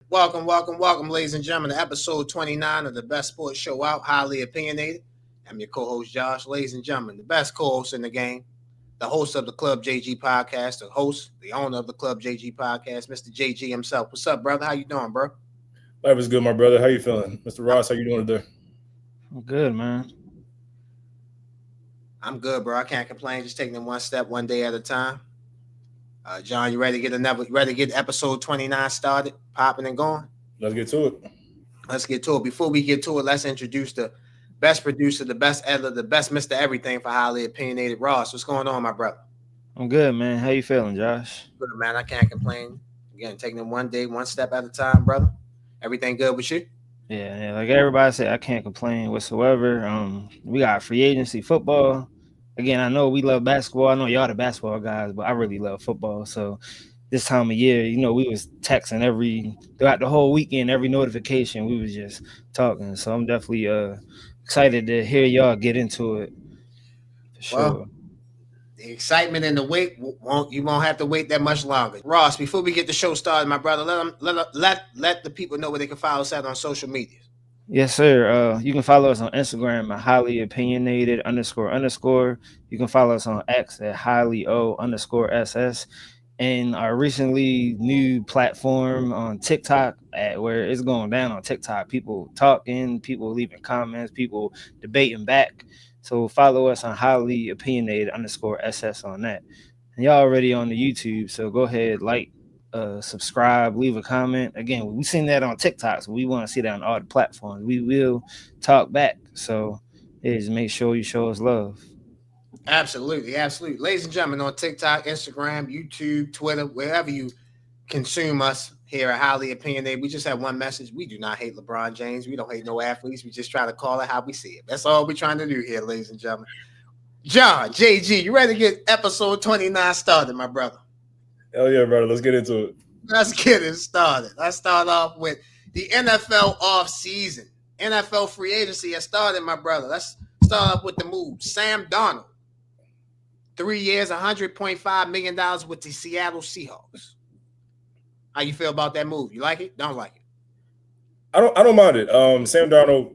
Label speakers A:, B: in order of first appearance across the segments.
A: Welcome, ladies and gentlemen, to episode 29 of the best sports show out, Highly Opinionated. I'm your co-host, Josh. Ladies and gentlemen, the best co-host in the game, the host of the Club JG podcast, the owner of the Club JG podcast, Mr. JG himself. What's up, brother? How you doing, bro?
B: Life is good, my brother. How you feeling? Mr. Ross, how you doing today?
C: I'm good, man.
A: I'm good, bro. I can't complain. Just taking it one step, one day at a time. John, you ready to get episode 29 started, popping and going?
B: Let's get to it.
A: Let's get to it. Before we get to it, let's introduce the best producer, the best editor, the best Mr. Everything for Highly Opinionated, Ross. What's going on, my brother?
C: I'm good, man. How you feeling, Josh?
A: Good, man. I can't complain. Again, taking it one day, one step at a time, brother. Everything good with you?
C: Yeah, like everybody said, I can't complain whatsoever. We got free agency football. Again, I know we love basketball. I know y'all the basketball guys, but I really love football. So this time of year, we was texting throughout the whole weekend, every notification, we was just talking. So I'm definitely excited to hear y'all get into it for
A: Well,
C: sure.
A: the excitement and the wait won't have to wait that much longer. Ross, before we get the show started, my brother, let the people know where they can follow us at on social media.
C: Yes, sir. You can follow us on Instagram at highly opinionated __. You can follow us on X at highly O_SS. And our recently new platform on TikTok at where it's going down on TikTok. People talking, people leaving comments, people debating back. So follow us on highly opinionated _SS on that. And y'all already on the YouTube, so go ahead, subscribe, leave a comment. Again, we seen that on TikTok, so we want to see that on all the platforms. We will talk back. So just make sure you show us love.
A: Absolutely, absolutely. Ladies and gentlemen, on TikTok, Instagram, YouTube, Twitter, wherever you consume us here at Highly Opinionated, we just have one message. We do not hate LeBron James. We don't hate no athletes. We just try to call it how we see it. That's all we're trying to do here, ladies and gentlemen. John, JG, you ready to get episode 29 started, my brother?
B: Hell yeah, brother. Let's get into it.
A: Let's get it started. Let's start off with the NFL offseason. NFL free agency has started, my brother. Let's start off with the move. Sam Darnold. 3 years, $100.5 million with the Seattle Seahawks. How you feel about that move? You like it? Don't like it?
B: I don't mind it. Sam Darnold,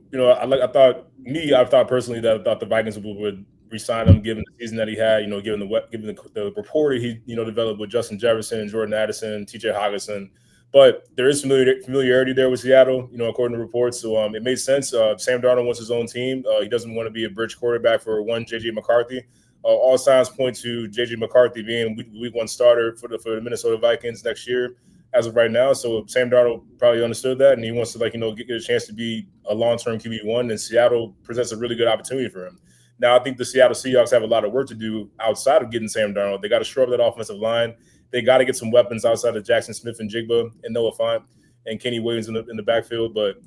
B: I thought personally that I thought the Vikings would re-sign him given the season that he had, given the rapport he developed with Justin Jefferson, Jordan Addison, TJ Hockenson. But there is familiarity there with Seattle, according to reports. So it made sense. Sam Darnold wants his own team. He doesn't want to be a bridge quarterback for one JJ McCarthy. All signs point to JJ McCarthy being week one starter for the Minnesota Vikings next year as of right now. So Sam Darnold probably understood that, and he wants to get a chance to be a long-term QB1, and Seattle presents a really good opportunity for him. Now, I think the Seattle Seahawks have a lot of work to do outside of getting Sam Darnold. They got to shore up that offensive line. They got to get some weapons outside of Jackson Smith and Jigba and Noah Fant and Kenny Williams in the backfield. But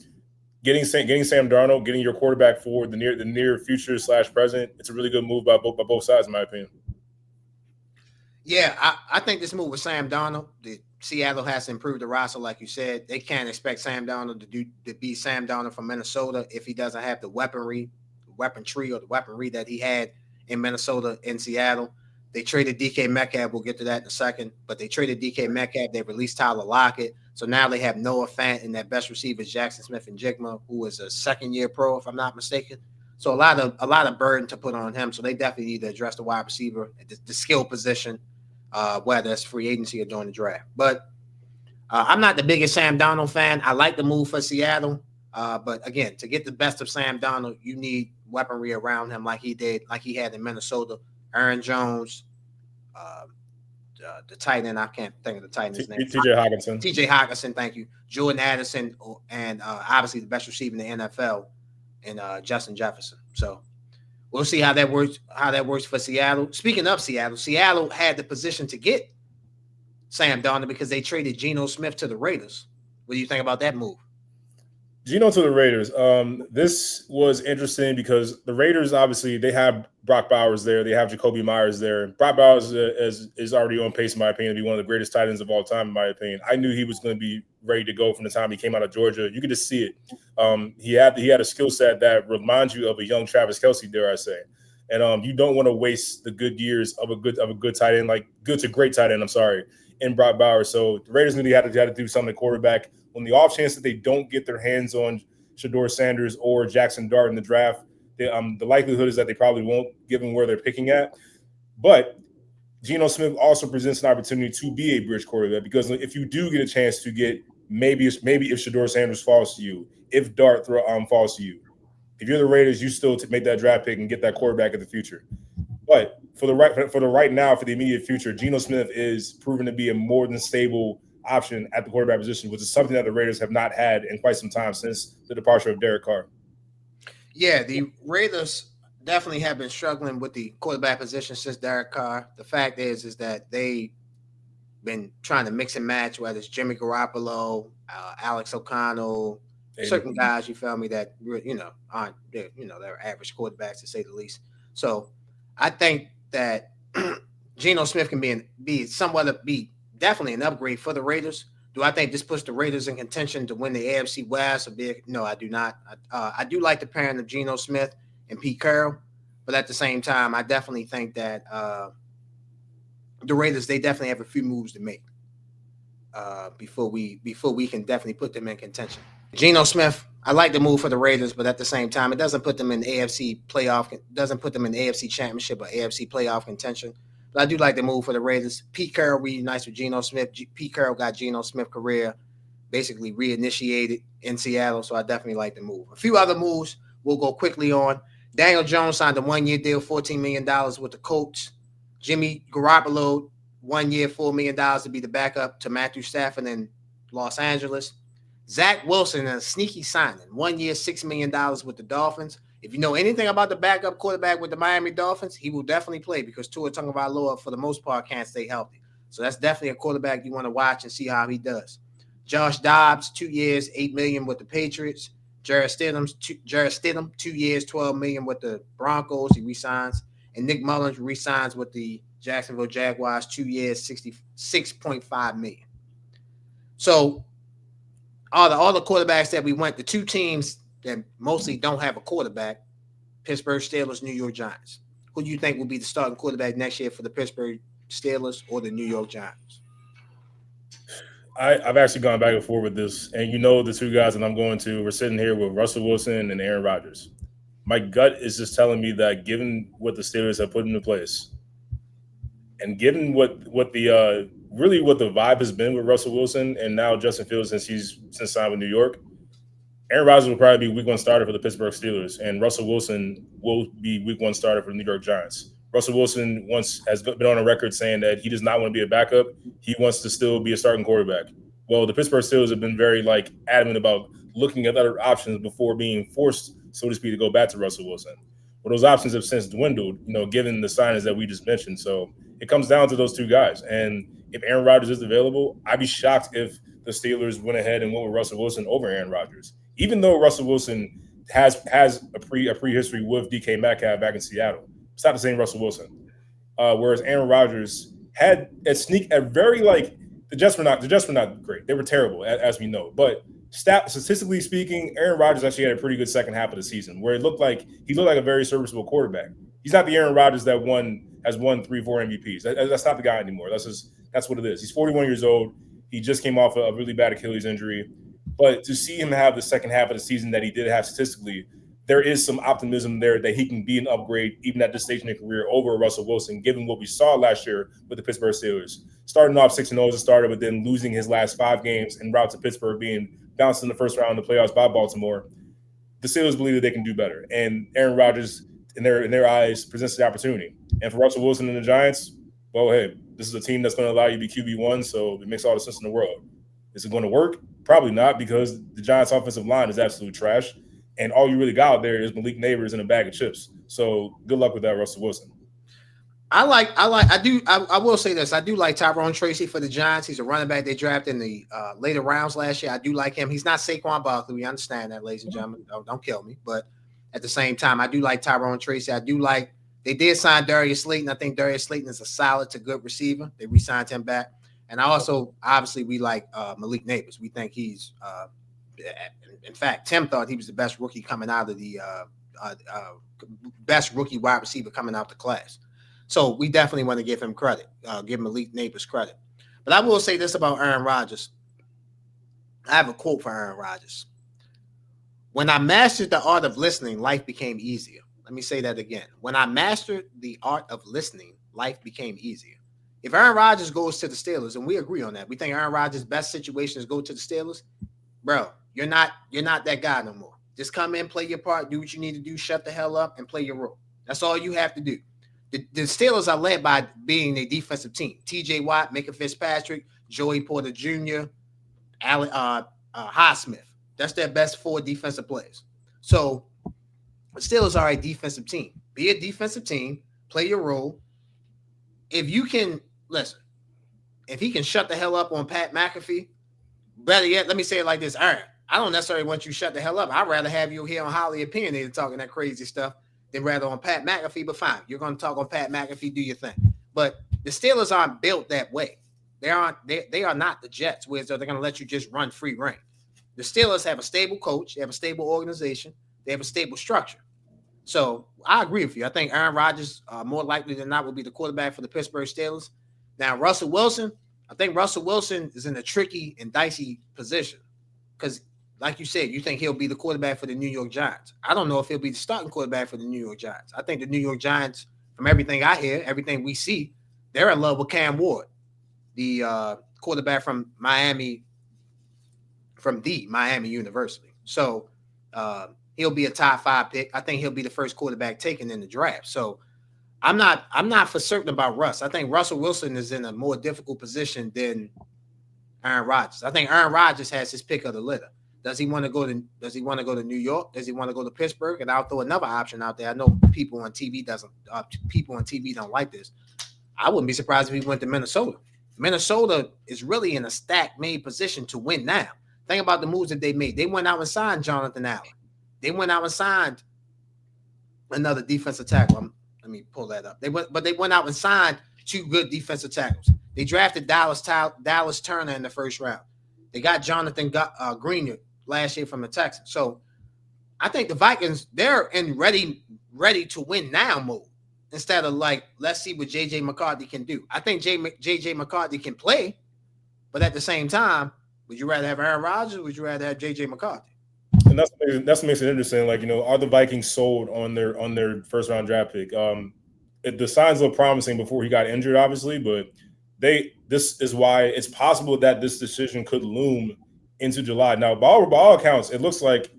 B: getting Sam Darnold, getting your quarterback for the near future / present, it's a really good move by both sides, in my opinion.
A: Yeah, I think this move with Sam Darnold, Seattle has to improve the roster, like you said. They can't expect Sam Darnold to be Sam Darnold from Minnesota if he doesn't have the weaponry that he had in Minnesota and Seattle. They traded DK Metcalf. We'll get to that in a second. But they traded DK Metcalf. They released Tyler Lockett. So now they have Noah Fant and that best receiver, Jackson Smith and Jigma, who is a second-year pro, if I'm not mistaken. So a lot of burden to put on him. So they definitely need to address the wide receiver, the skill position, whether it's free agency or during the draft. But I'm not the biggest Sam Darnold fan. I like the move for Seattle. But again, to get the best of Sam Darnold, you need weaponry around him like he had in Minnesota. Aaron Jones, the tight end, I can't think of the tight end's name. TJ Hockenson, thank you. Jordan Addison, and obviously the best receiver in the NFL, and Justin Jefferson. So we'll see how that works for Seattle. Speaking of Seattle had the position to get Sam Darnold because they traded Geno Smith to the Raiders. What do you think about that move?
B: Geno to the Raiders. This was interesting because the Raiders, obviously, they have Brock Bowers there. They have Jacoby Myers there. Brock Bowers is already on pace, in my opinion, to be one of the greatest tight ends of all time, in my opinion. I knew he was going to be ready to go from the time he came out of Georgia. You could just see it. He had a skill set that reminds you of a young Travis Kelce, dare I say. And you don't want to waste the good years of a good tight end, like good to great tight end, in Brock Bowers. So the Raiders knew they had to do something at quarterback. on the off chance that they don't get their hands on Shedeur Sanders or Jackson Dart in the draft, the likelihood is that they probably won't, given where they're picking at. But Geno Smith also presents an opportunity to be a bridge quarterback, because if you do get a chance to get maybe if Shedeur Sanders falls to you, if Dart falls to you, if you're the Raiders, you still make that draft pick and get that quarterback in the future. But for the right now, for the immediate future, Geno Smith is proven to be a more than stable option at the quarterback position, which is something that the Raiders have not had in quite some time since the departure of Derek Carr.
A: Yeah, the Raiders definitely have been struggling with the quarterback position since Derek Carr. The fact is that they've been trying to mix and match, whether it's Jimmy Garoppolo, Alex O'Connell, certain guys, you feel me, that aren't they're average quarterbacks to say the least. So I think that Geno Smith can be definitely an upgrade for the Raiders. Do I think this puts the Raiders in contention to win the AFC West? No, I do not. I do like the pairing of Geno Smith and Pete Carroll, but at the same time, I definitely think that the Raiders, they definitely have a few moves to make before we can definitely put them in contention. Geno Smith, I like the move for the Raiders, but at the same time, it doesn't put them in AFC playoff. Doesn't put them in AFC Championship or AFC playoff contention. But I do like the move for the Raiders. Pete Carroll reunites with Geno Smith. Pete Carroll got Geno Smith's career basically reinitiated in Seattle, so I definitely like the move. A few other moves we'll go quickly on. Daniel Jones signed a 1-year deal, $14 million with the Colts. Jimmy Garoppolo, 1 year, $4 million to be the backup to Matthew Stafford in Los Angeles. Zach Wilson, a sneaky signing, 1 year, $6 million with the Dolphins. If you know anything about the backup quarterback with the Miami Dolphins, he will definitely play, because Tua Tagovailoa, for the most part, can't stay healthy. So that's definitely a quarterback you want to watch and see how he does. Josh Dobbs, 2 years, $8 million with the Patriots. Jarrett Stidham, 2 years, $12 million with the Broncos. He resigns. And Nick Mullins resigns with the Jacksonville Jaguars, 2 years, $66.5 million. So all the quarterbacks that we went, the two teams that mostly don't have a quarterback, Pittsburgh Steelers, New York Giants. Who do you think will be the starting quarterback next year for the Pittsburgh Steelers or the New York Giants?
B: I've actually gone back and forth with this, and the two guys that I'm going to, we're sitting here with Russell Wilson and Aaron Rodgers. My gut is just telling me that given what the Steelers have put into place, and given what the vibe has been with Russell Wilson and now Justin Fields since signed with New York, Aaron Rodgers will probably be week 1 starter for the Pittsburgh Steelers, and Russell Wilson will be week 1 starter for the New York Giants. Russell Wilson has been on a record saying that he does not want to be a backup. He wants to still be a starting quarterback. Well, the Pittsburgh Steelers have been very adamant about looking at other options before being forced, so to speak, to go back to Russell Wilson. Well, those options have since dwindled, given the signings that we just mentioned. So it comes down to those two guys. And if Aaron Rodgers is available, I'd be shocked if the Steelers went ahead and went with Russell Wilson over Aaron Rodgers. Even though Russell Wilson has a prehistory with DK Metcalf back in Seattle, it's not the same Russell Wilson. Whereas Aaron Rodgers had a very the Jets were not great. They were terrible, as we know. But statistically speaking, Aaron Rodgers actually had a pretty good second half of the season, where he looked like a very serviceable quarterback. He's not the Aaron Rodgers that has won 3-4 MVPs. That's not the guy anymore. That's what it is. He's 41 years old. He just came off a really bad Achilles injury. But to see him have the second half of the season that he did have statistically, there is some optimism there that he can be an upgrade even at this stage in his career over Russell Wilson, given what we saw last year with the Pittsburgh Steelers. Starting off 6-0 as a starter, but then losing his last 5 games en route to Pittsburgh, being bounced in the first round of the playoffs by Baltimore. The Steelers believe that they can do better. And Aaron Rodgers, in their eyes, presents the opportunity. And for Russell Wilson and the Giants, well, hey, this is a team that's going to allow you to be QB1, so it makes all the sense in the world. Is it going to work? Probably not, because the Giants' offensive line is absolute trash. And all you really got out there is Malik Neighbors and a bag of chips. So good luck with that, Russell Wilson.
A: I will say this. I do like Tyrone Tracy for the Giants. He's a running back they drafted in the later rounds last year. I do like him. He's not Saquon Barkley. We understand that, ladies and gentlemen. Don't kill me. But at the same time, I do like Tyrone Tracy. They did sign Darius Slayton. I think Darius Slayton is a solid to good receiver. They re-signed him back. And obviously, we like Malik Neighbors. We think he's in fact, Tim thought he was the best rookie coming out of the best rookie wide receiver coming out the class. So we definitely want to give him credit, give Malik Neighbors credit. But I will say this about Aaron Rodgers. I have a quote for Aaron Rodgers. When I mastered the art of listening, life became easier. Let me say that again. When I mastered the art of listening, life became easier. If Aaron Rodgers goes to the Steelers, and we agree on that, we think Aaron Rodgers' best situation is go to the Steelers, bro, you're not that guy no more. Just come in, play your part, do what you need to do, shut the hell up, and play your role. That's all you have to do. The Steelers are led by being a defensive team. T.J. Watt, Micah Fitzpatrick, Joey Porter Jr., Highsmith. That's their best 4 defensive players. So the Steelers are a defensive team. Be a defensive team, play your role. If you can, listen, if he can shut the hell up on Pat McAfee, better yet, let me say it like this, Aaron, I don't necessarily want you to shut the hell up. I'd rather have you here on Highly Opinionated talking that crazy stuff than rather on Pat McAfee, but fine. You're going to talk on Pat McAfee, do your thing. But the Steelers aren't built that way. They are not the Jets, where they're going to let you just run free reign. The Steelers have a stable coach. They have a stable organization. They have a stable structure. So I agree with you. I think Aaron Rodgers, more likely than not, will be the quarterback for the Pittsburgh Steelers. Now, Russell Wilson, I think Russell Wilson is in a tricky and dicey position because, like you said, you think he'll be the quarterback for the New York Giants. I don't know if he'll be the starting quarterback for the New York Giants. I think the New York Giants, from everything I hear, everything we see, they're in love with Cam Ward, the quarterback from Miami, from the Miami University. So he'll be a top 5 pick. I think he'll be the first quarterback taken in the draft. So I'm not for certain about Russ. I think Russell Wilson is in a more difficult position than Aaron Rodgers. I think Aaron Rodgers has his pick of the litter. Does he want to go to New York? Does he want to go to Pittsburgh? And I'll throw another option out there. I know people on TV don't like this. I wouldn't be surprised if he went to Minnesota. Minnesota is really in a stack-made position to win now. Think about the moves that they made. They went out and signed Jonathan Allen. They went out and signed another defensive tackle. Let me pull that up. They went out and signed 2 good defensive tackles. They drafted Dallas Turner in the first round. They got Jonathan Greenyer last year from the Texans. So I think the Vikings, they're in ready to win now mode instead of like, let's see what J.J. McCarthy can do. I think J.J. McCarthy can play, but at the same time, would you rather have Aaron Rodgers or would you rather have J.J. McCarthy?
B: And that's what makes it interesting. Like, are the Vikings sold on their first round draft pick? The signs look promising before he got injured, obviously, but this is why it's possible that this decision could loom into July. Now, by all accounts, it looks like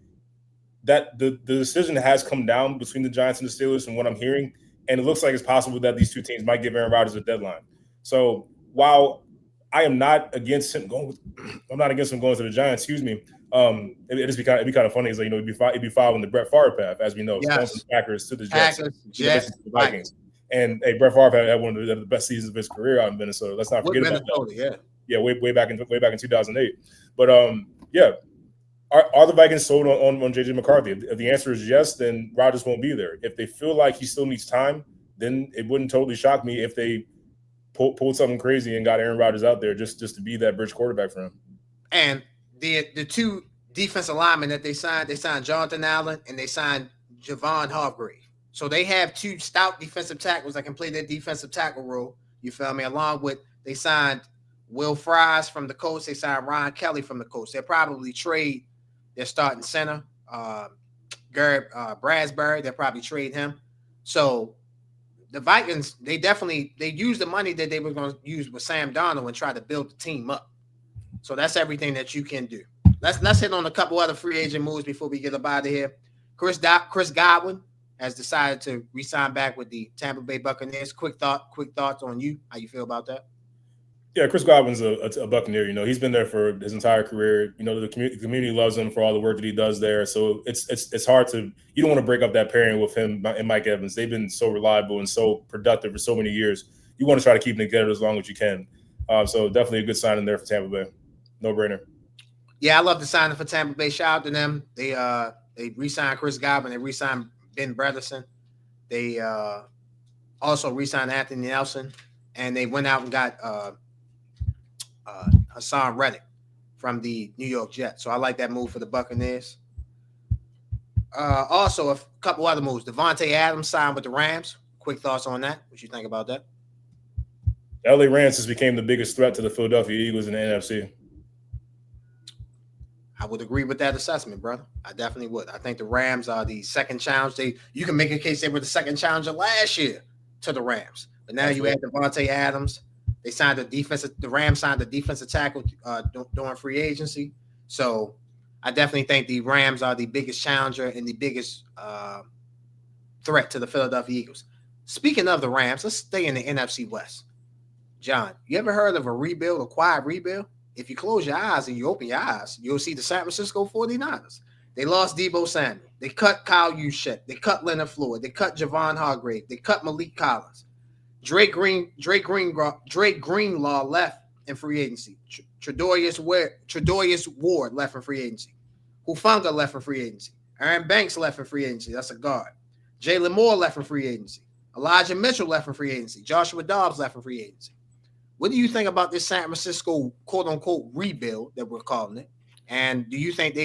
B: that the decision has come down between the Giants and the Steelers from what I'm hearing, and it looks like it's possible that these 2 teams might give Aaron Rodgers a deadline. So while I am not against him going to the Giants, excuse me. It'd be kind of funny. Is like, he'd be following the Brett Favre path, as we know,
A: yes.
B: going from the Packers to the Jets, to the Vikings. And Brett Favre had one of the best seasons of his career out in Minnesota. Let's not forget about that. Yeah, way back in 2008. But are the Vikings sold on J.J. McCarthy? If the answer is yes, then Rodgers won't be there. If they feel like he still needs time, then it wouldn't totally shock me if they pulled something crazy and got Aaron Rodgers out there just to be that bridge quarterback for him.
A: And the 2 defensive linemen that they signed Jonathan Allen and they signed Javon Hargrave. So they have 2 stout defensive tackles that can play their defensive tackle role. You feel me? Along with they signed Will Fries from the Colts. They signed Ron Kelly from the Colts. They'll probably trade their starting center, Garrett Bradbury. They'll probably trade him. So the Vikings, they used the money that they were going to use with Sam Darnold and try to build the team up. So that's everything that you can do. Let's hit on a couple other free agent moves before we get up out of here. Chris Godwin has decided to re-sign back with the Tampa Bay Buccaneers. Quick thoughts on you. How you feel about that?
B: Yeah, Chris Godwin's a Buccaneer. His been there for his entire career. The community loves him for all the work that he does there. So it's hard to – you don't want to break up that pairing with him and Mike Evans. They've been so reliable and so productive for so many years. You want to try to keep them together as long as you can. So definitely a good signing there for Tampa Bay. No-brainer.
A: Yeah, I love the signing for Tampa Bay. Shout out to them. They re-signed Chris Godwin. They re-signed Ben Bredeson. They also re-signed Anthony Nelson. And they went out and got Hassan Reddick from the New York Jets. So I like that move for the Buccaneers. Also, a couple other moves. Devontae Adams signed with the Rams. Quick thoughts on that. What you think about that?
B: The LA Rams has became the biggest threat to the Philadelphia Eagles in the NFC.
A: I would agree with that assessment, brother. I definitely would. I think the Rams are the second challenge. You can make a case they were the second challenger last year to the Rams, but now you add Devontae Adams. They signed the Rams signed a defensive tackle during free agency. So I definitely think the Rams are the biggest challenger and the biggest threat to the Philadelphia Eagles. Speaking of the Rams, let's stay in the NFC West. John, you ever heard of a quiet rebuild? If you close your eyes and you open your eyes, you'll see the San Francisco 49ers. They lost Deebo Samuel. They cut Kyle Juszczyk. They cut Leonard Floyd. They cut Javon Hargrave. They cut Malik Collins. Drake Greenlaw left in free agency. Tre'Davious Ward left in free agency. Hufanga left in free agency. Aaron Banks left in free agency. That's a guard. Jalen Moore left in free agency. Elijah Mitchell left in free agency. Joshua Dobbs left in free agency. What do you think about this San Francisco quote-unquote rebuild that we're calling it? And do you think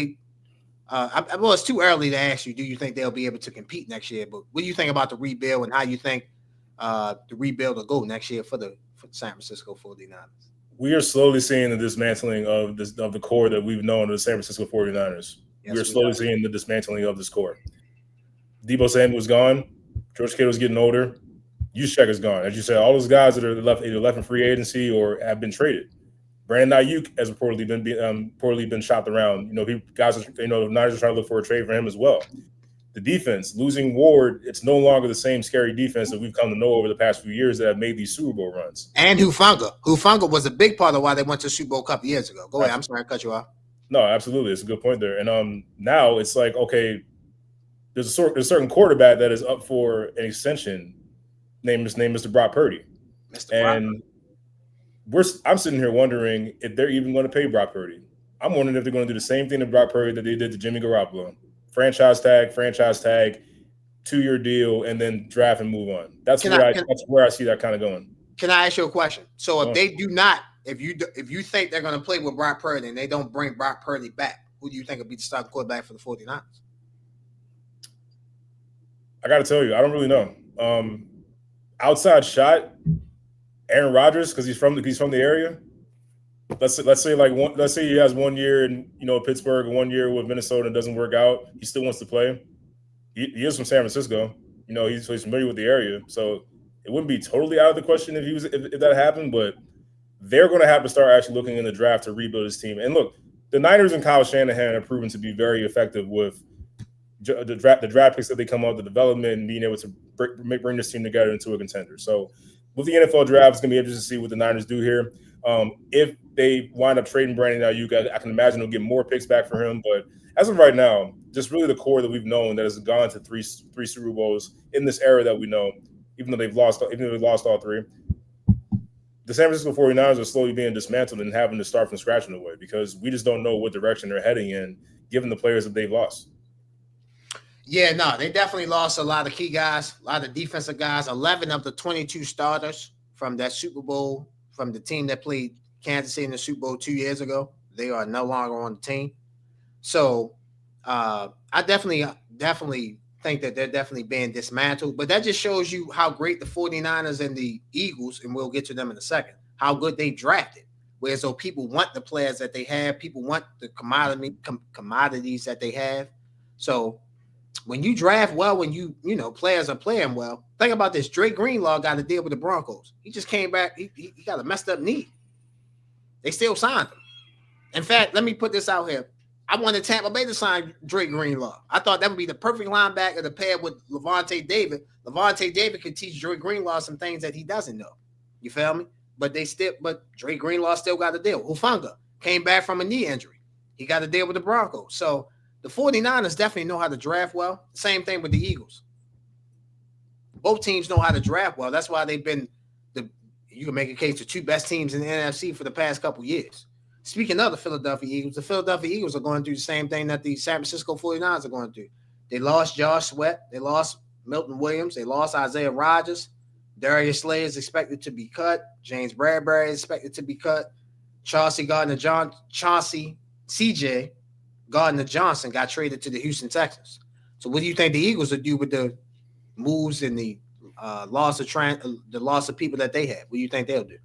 A: well, it's too early to ask you, do you think they'll be able to compete next year? But what do you think about the rebuild and how you think the rebuild will go next year for the San Francisco 49ers?
B: We are slowly seeing the dismantling of the core that we've known of the San Francisco 49ers. Yes, we are slowly seeing the dismantling of this core. Deebo Samuel was gone. George Kittle was getting older. Juszczyk is gone. As you said, all those guys that are either left in free agency or have been traded. Brandon Ayuk has reportedly been shopped around. Niners are trying to look for a trade for him as well. The defense, losing Ward, it's no longer the same scary defense that we've come to know over the past few years that have made these Super Bowl runs.
A: And Hufanga was a big part of why they went to the Super Bowl a couple years ago. Go ahead. I'm sorry I cut you off.
B: No, absolutely. It's a good point there. And now it's like, okay, there's a certain quarterback that is up for an extension named Mr. Brock Purdy. I'm sitting here wondering if they're even going to pay Brock Purdy. I'm wondering if they're going to do the same thing to Brock Purdy that they did to Jimmy Garoppolo. Franchise tag, 2-year deal, and then draft and move on. That's where I see that kind of going.
A: Can I ask you a question? So if they do not, if you think they're going to play with Brock Purdy and they don't bring Brock Purdy back, who do you think will be the starting quarterback for the 49ers?
B: I got to tell you, I don't really know. Outside shot, Aaron Rodgers, because he's from the area. Let's say he has 1 year in Pittsburgh and 1 year with Minnesota and doesn't work out. He still wants to play. He is from San Francisco. He's familiar with the area, so it wouldn't be totally out of the question if that happened. But they're going to have to start actually looking in the draft to rebuild his team. And look, the Niners and Kyle Shanahan have proven to be very effective with the draft picks that they come out, the development, and being able to bring this team together into a contender. So with the NFL draft, it's going to be interesting to see what the Niners do here. If they wind up trading Brandon Ayuk, I can imagine they'll get more picks back for him. But as of right now, just really the core that we've known that has gone to three Super Bowls in this era that we know, even though they've lost all three. The San Francisco 49ers are slowly being dismantled and having to start from scratch in a way because we just don't know what direction they're heading in, given the players that they've lost.
A: Yeah, no, they definitely lost a lot of key guys, a lot of defensive guys. 11 of the 22 starters from that Super Bowl, from the team that played Kansas City in the Super Bowl 2 years ago, they are no longer on the team. So I definitely think that they're definitely being dismantled. But that just shows you how great the 49ers and the Eagles, and we'll get to them in a second, how good they drafted. Whereas though people want the players that they have, people want the commodities that they have. So when you draft well, when players are playing well, think about this. Drake Greenlaw got to deal with the Broncos. He just came back. He got a messed up knee. They still signed him. In fact, let me put this out here. I wanted Tampa Bay to sign Drake Greenlaw. I thought that would be the perfect linebacker to pair with Levante David. Levante David could teach Drake Greenlaw some things that he doesn't know. You feel me? But Drake Greenlaw still got to deal. Hufanga came back from a knee injury. He got to deal with the Broncos. So the 49ers definitely know how to draft well. Same thing with the Eagles. Both teams know how to draft well. That's why they've been you can make a case, the two best teams in the NFC for the past couple years. Speaking of the Philadelphia Eagles are going through the same thing that the San Francisco 49ers are going through. They lost Josh Sweat. They lost Milton Williams. They lost Isaiah Rodgers. Darius Slay is expected to be cut. James Bradbury is expected to be cut. CJ Gardner-Johnson got traded to the Houston Texans. So what do you think the Eagles will do with the moves and the loss of people that they have? What do you think they'll do?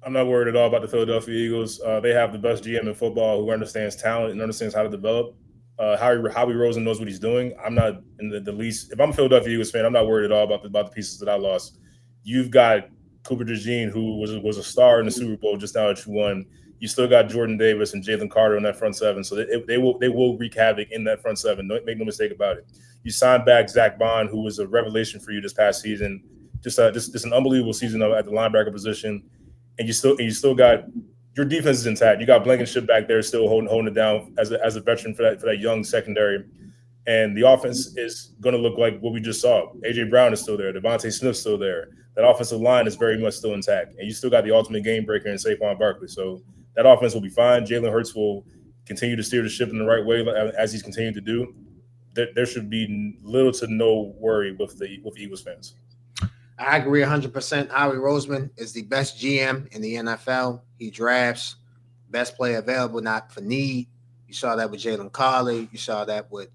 B: I'm not worried at all about the Philadelphia Eagles. They have the best GM in football who understands talent and understands how to develop. Howie Roseman knows what he's doing. I'm not in the least. If I'm a Philadelphia Eagles fan, I'm not worried at all about the pieces that I lost. You've got Cooper DeJean, who was a star in the Super Bowl just now that you won. You still got Jordan Davis and Jalen Carter in that front seven, so they will wreak havoc in that front seven. Make no mistake about it. You signed back Zach Bond, who was a revelation for you this past season. Just an unbelievable season at the linebacker position, and you still got your defense is intact. You got Blankenship back there still holding it down as a veteran for that young secondary. And the offense is going to look like what we just saw. A.J. Brown is still there. Devontae Smith's still there. That offensive line is very much still intact. And you still got the ultimate game breaker in Saquon Barkley. So that offense will be fine. Jalen Hurts will continue to steer the ship in the right way as he's continued to do. There should be little to no worry with Eagles fans.
A: I agree 100%. Howie Roseman is the best GM in the NFL. He drafts best player available, not for need. You saw that with Jalen Carley. You saw that with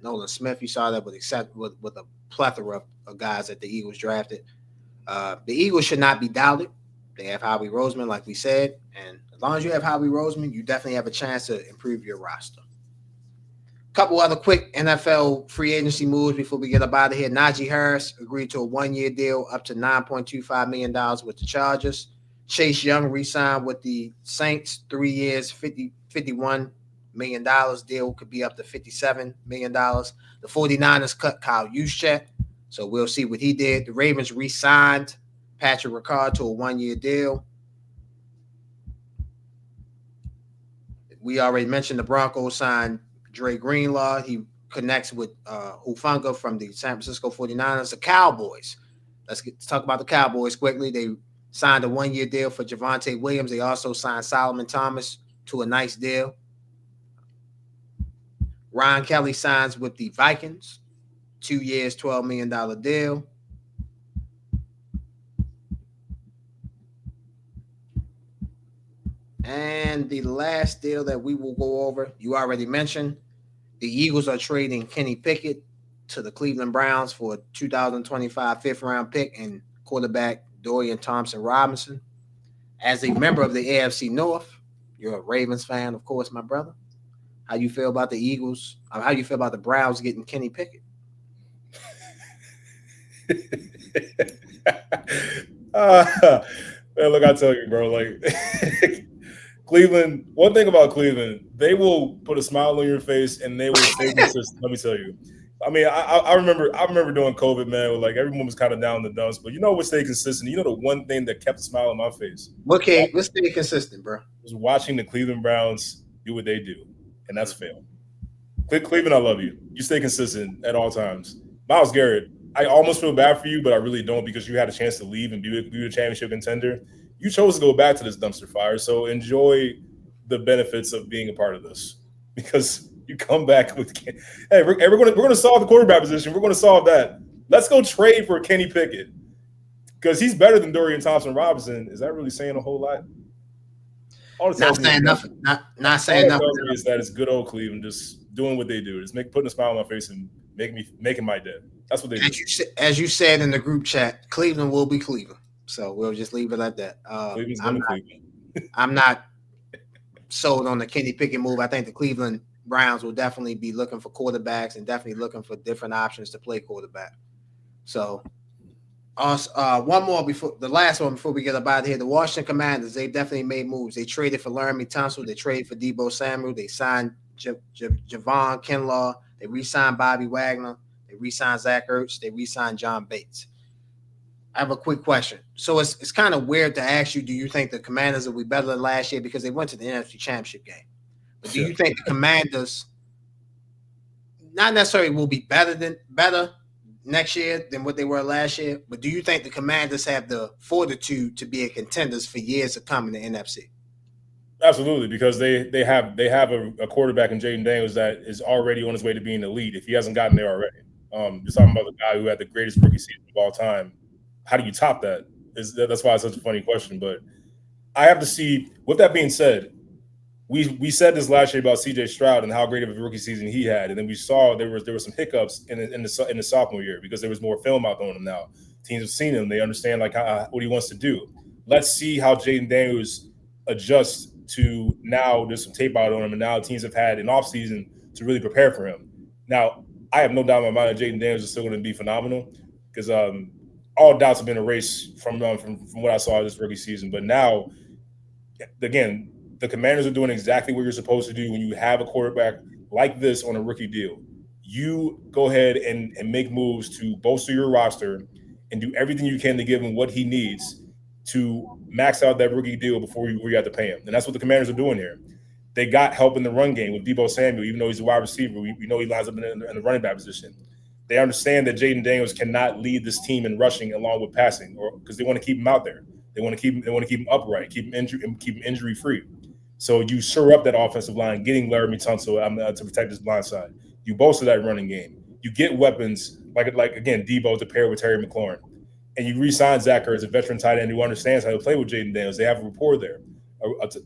A: Nolan Smith. You saw that with a plethora of guys that the Eagles drafted. The Eagles should not be doubted. They have Howie Roseman, like we said, and as long as you have Howie Roseman, you definitely have a chance to improve your roster. Couple other quick NFL free agency moves before we get up out of here. Najee Harris agreed to a 1-year deal up to $9.25 million with the Chargers. Chase Young re-signed with the Saints, 3 years, $51 million. Deal could be up to $57 million. The 49ers cut Kyle Juszczyk, so we'll see what he did. The Ravens re-signed Patrick Ricard to a 1-year deal. We already mentioned the Broncos signed Dre Greenlaw. He connects with Hufanga from the San Francisco 49ers. The Cowboys. Let's talk about the Cowboys quickly. They signed a 1-year deal for Javonte Williams. They also signed Solomon Thomas to a nice deal. Ron Kelly signs with the Vikings. 2 years, $12 million deal. And the last deal that we will go over, you already mentioned, the Eagles are trading Kenny Pickett to the Cleveland Browns for a 2025 fifth-round pick and quarterback Dorian Thompson-Robinson. As a member of the AFC North, you're a Ravens fan, of course, my brother. How you feel about the Eagles? How you feel about the Browns getting Kenny Pickett?
B: Man, look, I tell you, bro, like Cleveland, one thing about Cleveland, they will put a smile on your face and they will stay consistent. Let me tell you. I mean, I remember during COVID, man, like everyone was kind of down in the dumps, but you know what stayed consistent? You know the one thing that kept a smile on my face?
A: Okay, let's stay consistent, bro.
B: Was watching the Cleveland Browns do what they do, and that's fail. Cleveland, I love you. You stay consistent at all times. Myles Garrett, I almost feel bad for you, but I really don't because you had a chance to leave and be a championship contender. You chose to go back to this dumpster fire, so enjoy the benefits of being a part of this because you come back with, hey, we're going to solve the quarterback position. We're going to solve that. Let's go trade for Kenny Pickett because he's better than Dorian Thompson-Robinson. Is that really saying a whole lot?
A: Not saying nothing. Not saying nothing.
B: Is that it's good old Cleveland just doing what they do, just putting a smile on my face and making my day. That's what they do.
A: As you said in the group chat, Cleveland will be Cleveland. So we'll just leave it at that. I'm not sold on the Kenny Pickett move. I think the Cleveland Browns will definitely be looking for quarterbacks and definitely looking for different options to play quarterback. So one more before the last one before we get up out of here. The Washington Commanders, they definitely made moves. They traded for Laramie Tunsil. They traded for Deebo Samuel. They signed Javon Kinlaw. They re-signed Bobby Wagner. They re-signed Zach Ertz. They re-signed John Bates. I have a quick question. So it's kind of weird to ask you, do you think the Commanders will be better than last year because they went to the NFC Championship game? But do you think the Commanders not necessarily will be better next year than what they were last year, but do you think the Commanders have the fortitude to be a contenders for years to come in the NFC?
B: Absolutely, because they have a quarterback in Jaden Daniels that is already on his way to being elite if he hasn't gotten there already. You're talking about the guy who had the greatest rookie season of all time. How do you top that? That's why it's such a funny question. But I have to see. With that being said, we said this last year about C.J. Stroud and how great of a rookie season he had, and then we saw there were some hiccups in the sophomore year because there was more film out on him now. Teams have seen him; they understand what he wants to do. let's see how Jaden Daniels adjusts to now there's some tape out on him, and now teams have had an offseason to really prepare for him. Now, I have no doubt in my mind that Jaden Daniels is still going to be phenomenal because all doubts have been erased from what I saw this rookie season. But now, again, the Commanders are doing exactly what you're supposed to do when you have a quarterback like this on a rookie deal. You go ahead and make moves to bolster your roster and do everything you can to give him what he needs to max out that rookie deal before you have to pay him. And that's what the Commanders are doing here. They got help in the run game with Deebo Samuel, even though he's a wide receiver. We know he lines up in the running back position. They understand that Jaden Daniels cannot lead this team in rushing along with passing, or because they want to keep him out there. They want to keep him upright, keep him injury free. So you shore up that offensive line, getting Laramie Tunsil to protect his blind side. You bolster that running game. You get weapons like again Deebo to pair with Terry McLaurin, and you re-sign Zach Ertz, a veteran tight end who understands how to play with Jaden Daniels. They have a rapport there.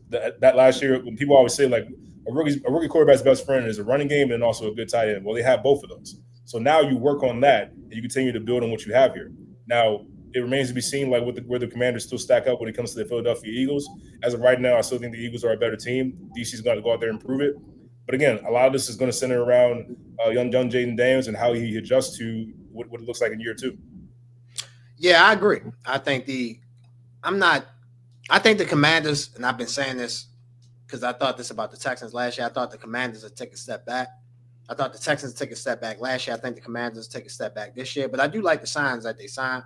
B: That last year, when people always say like a rookie quarterback's best friend is a running game and also a good tight end. Well, they have both of those. So now you work on that and you continue to build on what you have here. Now it remains to be seen like where the Commanders still stack up when it comes to the Philadelphia Eagles. As of right now, I still think the Eagles are a better team. DC's going to go out there and prove it. But again, a lot of this is going to center around young Jaden Daniels and how he adjusts to what it looks like in year two.
A: Yeah, I agree. I think the Commanders, and I've been saying this because I thought this about the Texans last year. I thought the Commanders would take a step back. I thought the Texans would take a step back last year. I think the Commanders take a step back this year. But I do like the signs that they signed.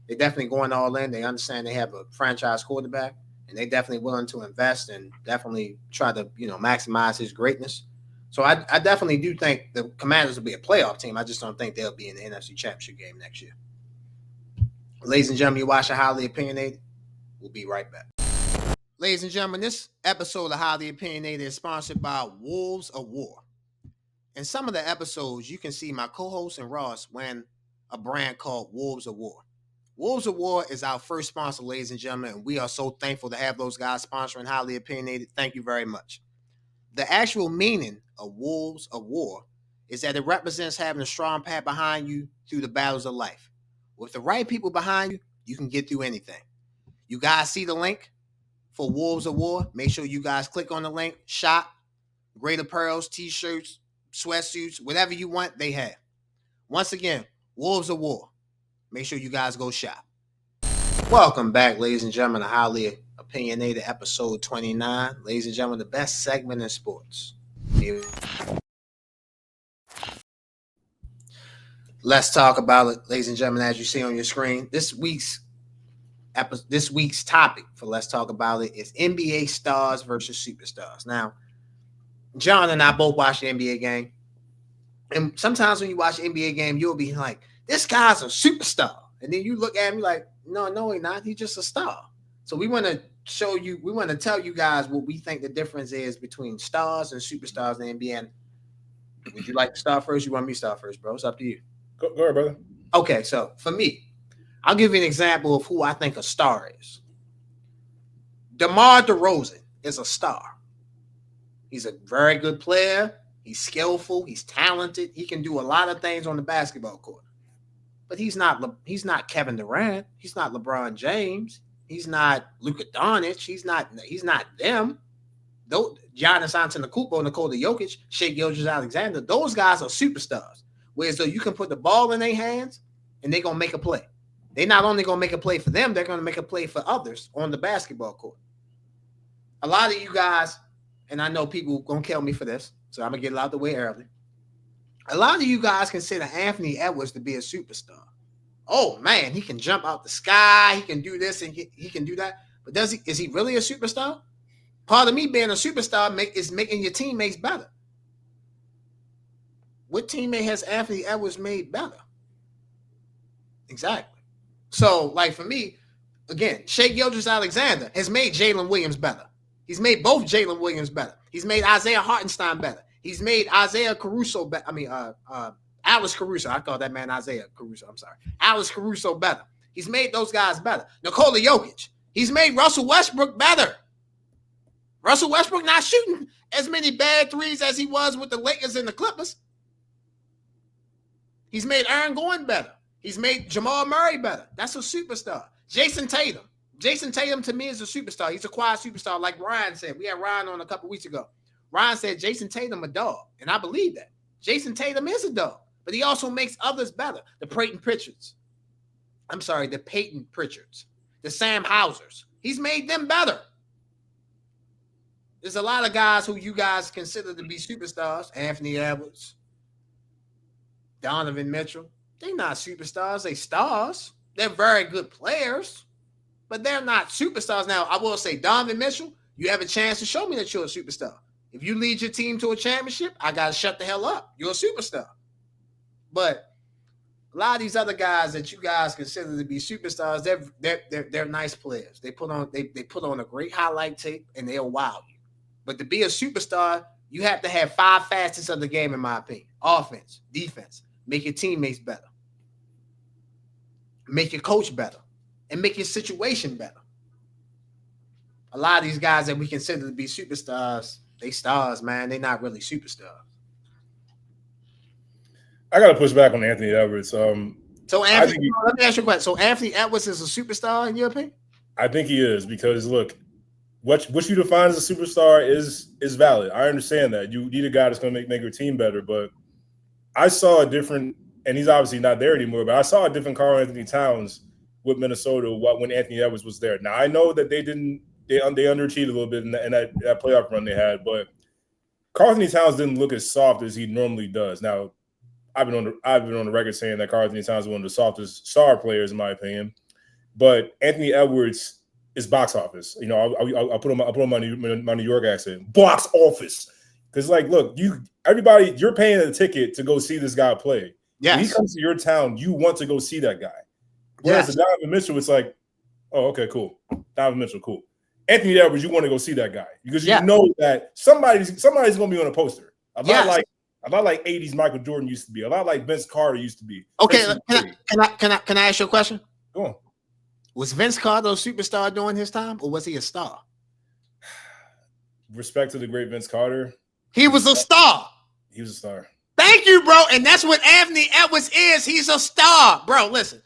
A: They're definitely going all in. They understand they have a franchise quarterback, and they're definitely willing to invest and definitely try to, maximize his greatness. So I definitely do think the Commanders will be a playoff team. I just don't think they'll be in the NFC Championship game next year. Ladies and gentlemen, you're watching Highly Opinionated. We'll be right back. Ladies and gentlemen, this episode of Highly Opinionated is sponsored by Wolves of War. In some of the episodes, you can see my co-host and Ross wearing a brand called Wolves of War. Wolves of War is our first sponsor, ladies and gentlemen, and we are so thankful to have those guys sponsoring Highly Opinionated. Thank you very much. The actual meaning of Wolves of War is that it represents having a strong path behind you through the battles of life. With the right people behind you, you can get through anything. You guys see the link for Wolves of War? Make sure you guys click on the link, shop, great apparels, t-shirts, sweatsuits, whatever you want, they have. Once again, Wolves of War. Make sure you guys go shop. Welcome back, ladies and gentlemen, to Highly Opinionated episode 29. Ladies and gentlemen, the best segment in sports. Let's talk about it, ladies and gentlemen, as you see on your screen. This week's topic for Let's Talk About It is NBA stars versus superstars. Now, John and I both watch the NBA game. And sometimes when you watch the NBA game, you'll be like, this guy's a superstar. And then you look at him like, no, he's not. He's just a star. So we want to tell you guys what we think the difference is between stars and superstars in the NBA. And would you like to start first? You want me to start first, bro? It's up to you.
B: Go ahead, brother.
A: Okay, so for me, I'll give you an example of who I think a star is. DeMar DeRozan is a star. He's a very good player. He's skillful. He's talented. He can do a lot of things on the basketball court. But he's not Kevin Durant. He's not LeBron James. He's not Luka Doncic. He's not them. Though Giannis Antetokounmpo, Nikola Jokic, Shai Gilgeous-Alexander, those guys are superstars. Whereas though you can put the ball in their hands and they're gonna make a play. They're not only gonna make a play for them, they're gonna make a play for others on the basketball court. A lot of you guys, and I know people gonna kill me for this, so I'm gonna get it out the way early. A lot of you guys consider Anthony Edwards to be a superstar. Oh man, he can jump out the sky, he can do this and he can do that. But is he really a superstar? Part of me being a superstar is making your teammates better. What teammate has Anthony Edwards made better? Exactly. So, like for me, again, Shai Gilgeous-Alexander has made Jalen Williams better. He's made both Jalen Williams better. He's made Isaiah Hartenstein better. He's made Isaiah Caruso better. Alex Caruso. I call that man Isaiah Caruso. I'm sorry. Alex Caruso better. He's made those guys better. Nikola Jokic. He's made Russell Westbrook better. Russell Westbrook not shooting as many bad threes as he was with the Lakers and the Clippers. He's made Aaron Gordon better. He's made Jamal Murray better. That's a superstar. Jason Tatum. Jason Tatum to me is a superstar. He's a quiet superstar, like Ryan said. We had Ryan on a couple weeks ago. Ryan said Jason Tatum a dog, and I believe that. Jason Tatum is a dog, but he also makes others better. The Peyton Pritchards, the Sam Hausers. He's made them better. There's a lot of guys who you guys consider to be superstars. Anthony Edwards, Donovan Mitchell. They're not superstars. They're stars. They're very good players, but they're not superstars. Now, I will say, Donovan Mitchell, you have a chance to show me that you're a superstar. If you lead your team to a championship, I got to shut the hell up. You're a superstar. But a lot of these other guys that you guys consider to be superstars, they're nice players. They put on a great highlight tape and they'll wow you. But to be a superstar, you have to have 5 facets of the game, in my opinion. Offense, defense, make your teammates better, make your coach better, and make your situation better. A lot of these guys that we consider to be superstars, they stars, man. They're not really superstars.
B: I got to push back on Anthony Edwards.
A: So Anthony, let me ask you a question. So Anthony Edwards is a superstar in your opinion?
B: I think he is, because look, what you define as a superstar is valid. I understand that you need a guy that's going to make your team better, but I saw a different, and he's obviously not there anymore, but I saw a different Karl Anthony Towns with Minnesota when Anthony Edwards was there. Now I know that they underachieved a little bit in that playoff run they had, but Karl Anthony Towns didn't look as soft as he normally does. Now I've been on the record saying that Karl Anthony Towns is one of the softest star players in my opinion, but Anthony Edwards is box office. You know, I'll put on my New York accent, box office, because like, look, you're paying a ticket to go see this guy play. Yes. When he comes to your town, you want to go see that guy. Whereas the Donovan Mitchell, it's like, oh, okay, cool. Donovan Mitchell, cool. Anthony Edwards, you want to go see that guy because you know that somebody's going to be on a poster. A lot like 80s Michael Jordan used to be. A lot like Vince Carter used to be.
A: Okay, can I ask you a question?
B: Go on.
A: Was Vince Carter a superstar during his time, or was he a star?
B: Respect to the great Vince Carter.
A: He was a star.
B: He was a star.
A: Thank you, bro. And that's what Anthony Edwards is. He's a star. Bro, listen.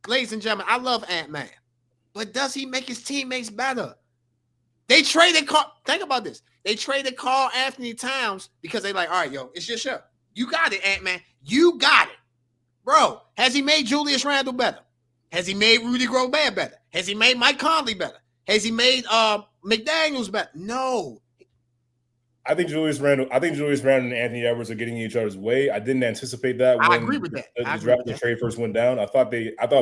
A: Ladies and gentlemen, I love Ant-Man. But does he make his teammates better? They traded think about this. They traded Karl Anthony Towns because they like, all right, yo, it's your show. You got it, Ant-Man. You got it. Bro, has he made Julius Randle better? Has he made Rudy Gobert better? Has he made Mike Conley better? Has he made McDaniels better? No. I think Julius Randle
B: and Anthony Edwards are getting in each other's way. I didn't anticipate that.
A: I agree with that.
B: The trade first went down. I thought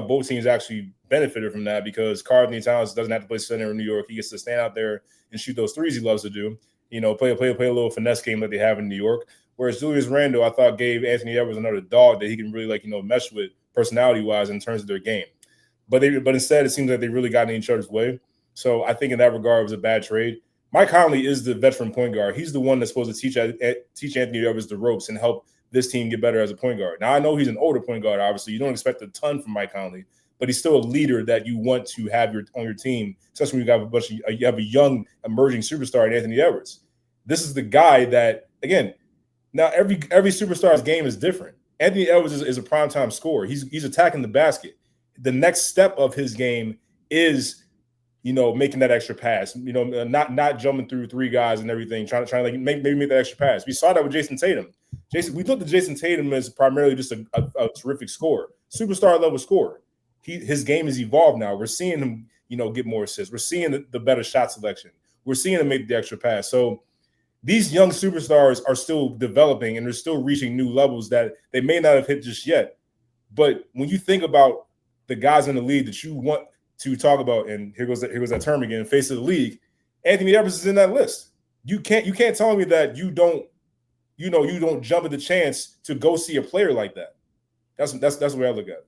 B: both teams actually benefited from that because Karl Anthony Towns doesn't have to play center in New York. He gets to stand out there and shoot those threes he loves to do. You know, play a little finesse game that they have in New York. Whereas Julius Randle, I thought, gave Anthony Edwards another dog that he can really mesh with personality wise in terms of their game. But instead, it seems like they really got in each other's way. So I think in that regard, it was a bad trade. Mike Conley is the veteran point guard. He's the one that's supposed to teach Anthony Edwards the ropes and help this team get better as a point guard. Now, I know he's an older point guard, obviously. You don't expect a ton from Mike Conley, but he's still a leader that you want to have on your team, especially when you have a young, emerging superstar in Anthony Edwards. This is the guy that, again, now every superstar's game is different. Anthony Edwards is a primetime scorer. He's attacking the basket. The next step of his game is, making that extra pass, not jumping through 3 guys and everything, trying to make that extra pass. We saw that with Jason Tatum. We looked at Jason Tatum as primarily just a terrific scorer, superstar level scorer. His game has evolved now. We're seeing him, get more assists. We're seeing the better shot selection. We're seeing him make the extra pass. So these young superstars are still developing and they're still reaching new levels that they may not have hit just yet. But when you think about the guys in the league that you want to talk about, and here goes that term again, face of the league, Anthony Edwards is in that list. You can't tell me that you don't jump at the chance to go see a player like that. That's the way I look at it.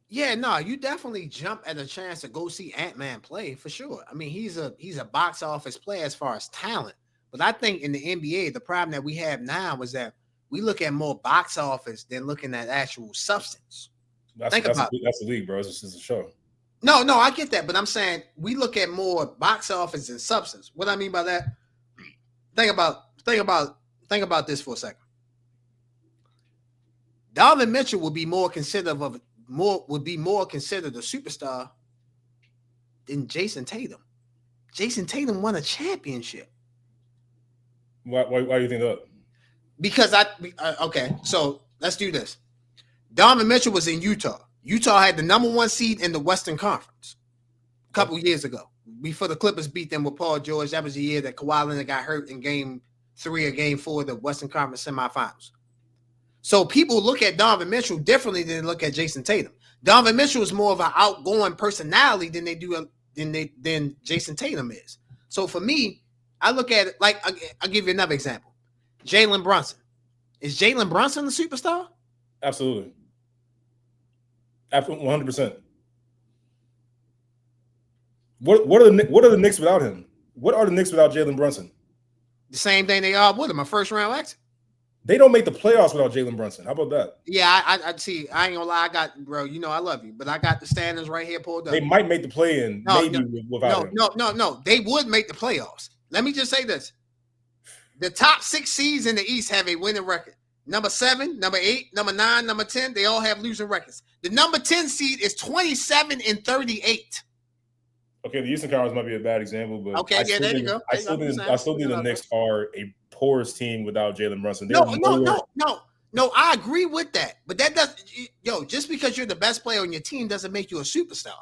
A: Yeah, no, you definitely jump at a chance to go see Ant-Man play for sure. I mean, he's a box office player as far as talent. But I think in the NBA, the problem that we have now is that we look at more box office than looking at actual substance.
B: That's the league, bro. It's just a show.
A: No, I get that, but I'm saying we look at more box office than substance. What I mean by that, think about this for a second. Donovan Mitchell would be more considered a superstar than Jason Tatum. Jason Tatum won a championship.
B: Why do you think that?
A: Because okay, so let's do this. Donovan Mitchell was in Utah. Utah had the number 1 seed in the Western Conference a couple years ago. Before the Clippers beat them with Paul George, that was the year that Kawhi Leonard got hurt in Game 3 or Game 4 of the Western Conference semifinals. So people look at Donovan Mitchell differently than they look at Jason Tatum. Donovan Mitchell is more of an outgoing personality than Jason Tatum is. So for me, I look at it like I'll give you another example. Jalen Brunson. Is Jalen Brunson a superstar?
B: Absolutely. 100%. What are the Knicks without him? What are the Knicks without Jalen Brunson?
A: The same thing they are with him, a first round exit.
B: They don't make the playoffs without Jalen Brunson. How about that?
A: Yeah, I see. I ain't gonna lie. I got, bro. You know I love you, but I got the standings right here pulled up.
B: They might make the play-in, without him.
A: No. They would make the playoffs. Let me just say this: the top 6 seeds in the East have a winning record. Number 7, number 8, number 9, number 10. They all have losing records. The number 10 seed is 27-38.
B: Okay, the Eastern Conference might be a bad example, but
A: okay, there you go.
B: I still think the Knicks are a porous team without Jalen Brunson.
A: No, I agree with that. But that doesn't, just because you're the best player on your team doesn't make you a superstar.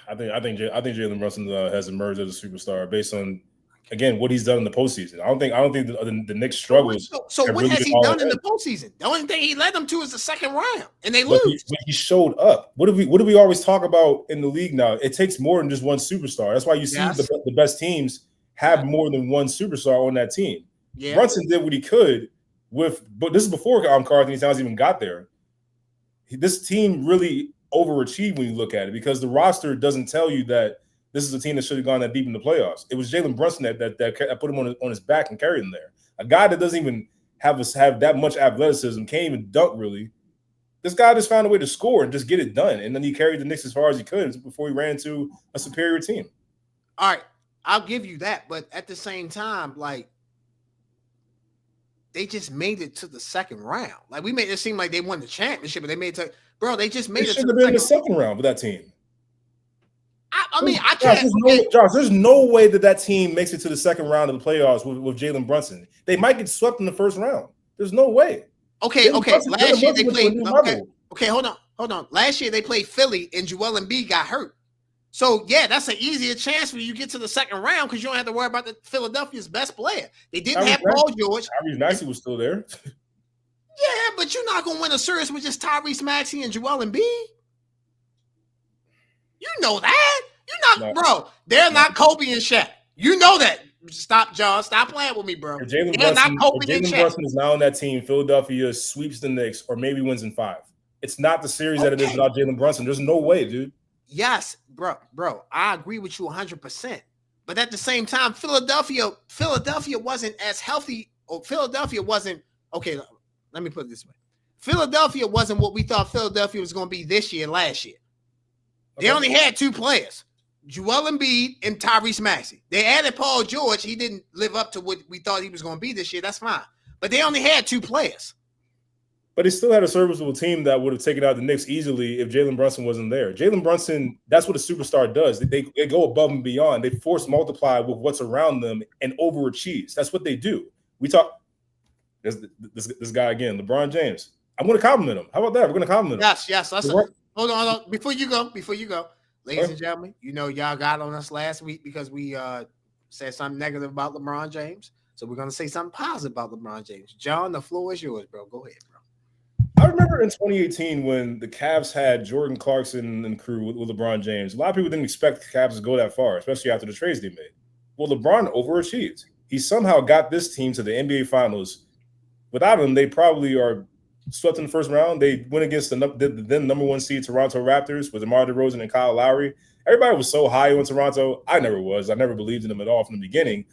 B: I think Jalen Brunson has emerged as a superstar based on, again, what he's done in the postseason. I don't think the Knicks struggles.
A: So what has he done in the postseason? The only thing he led them to is the second round, and they lose.
B: But he showed up. What do we always talk about in the league now? It takes more than just one superstar. That's why you see the best teams have more than one superstar on that team. Yeah. Brunson did what he could but this is before Karl-Anthony Towns even got there. This team really overachieved when you look at it, because the roster doesn't tell you that this is a team that should have gone that deep in the playoffs. It was Jalen Brunson that put him on his back and carried him there. A guy that doesn't even have that much athleticism, can't even dunk really. This guy just found a way to score and just get it done. And then he carried the Knicks as far as he could before he ran into a superior team.
A: All right, I'll give you that. But at the same time, like, they just made it to the second round. Like, we made it seem like they won the championship, but they made it to, bro, they just made it to
B: the second round with that team.
A: I mean, I can't.
B: Josh, there's no way that team makes it to the second round of the playoffs with Jalen Brunson. They might get swept in the first round. There's no way.
A: Okay. Last year they played. Okay, hold on. Last year they played Philly, and Joel Embiid got hurt. So yeah, that's an easier chance for you to get to the second round because you don't have to worry about Philadelphia's best player. They didn't have Paul George.
B: Tyrese Maxey was still there.
A: Yeah, but you're not gonna win a series with just Tyrese Maxey and Joel Embiid. You know that. Bro. They're not Kobe and Shaq. You know that. Stop, John. Stop playing with me, bro.
B: Jalen Brunson is now on that team. Philadelphia sweeps the Knicks or maybe wins in 5. It's not the series that it is without Jalen Brunson. There's no way, dude.
A: Yes, bro. I agree with you 100%. But at the same time, Philadelphia wasn't as healthy. Or Philadelphia wasn't okay. Let me put it this way: Philadelphia wasn't what we thought Philadelphia was going to be this year, last year. They only had 2 players, Joel Embiid and Tyrese Maxey. They added Paul George. He didn't live up to what we thought he was going to be this year. That's fine. But they only had 2 players.
B: But they still had a serviceable team that would have taken out the Knicks easily if Jalen Brunson wasn't there. Jalen Brunson, that's what a superstar does. They go above and beyond. They force multiply with what's around them and overachieves. That's what they do. We talk this guy again, LeBron James. I'm going to compliment him. How about that? We're going to compliment him.
A: Yes. Hold on. Before you go, ladies and gentlemen, you know y'all got on us last week because we said something negative about LeBron James. So we're going to say something positive about LeBron James. John, the floor is yours, bro. Go ahead, bro.
B: I remember in 2018 when the Cavs had Jordan Clarkson and crew with LeBron James. A lot of people didn't expect the Cavs to go that far, especially after the trades they made. Well, LeBron overachieved. He somehow got this team to the NBA Finals. Without him, they probably are swept in the first round. They went against the then number 1 seed Toronto Raptors with DeMar DeRozan and Kyle Lowry. Everybody was so high on Toronto. I never was. I never believed in them at all from the beginning.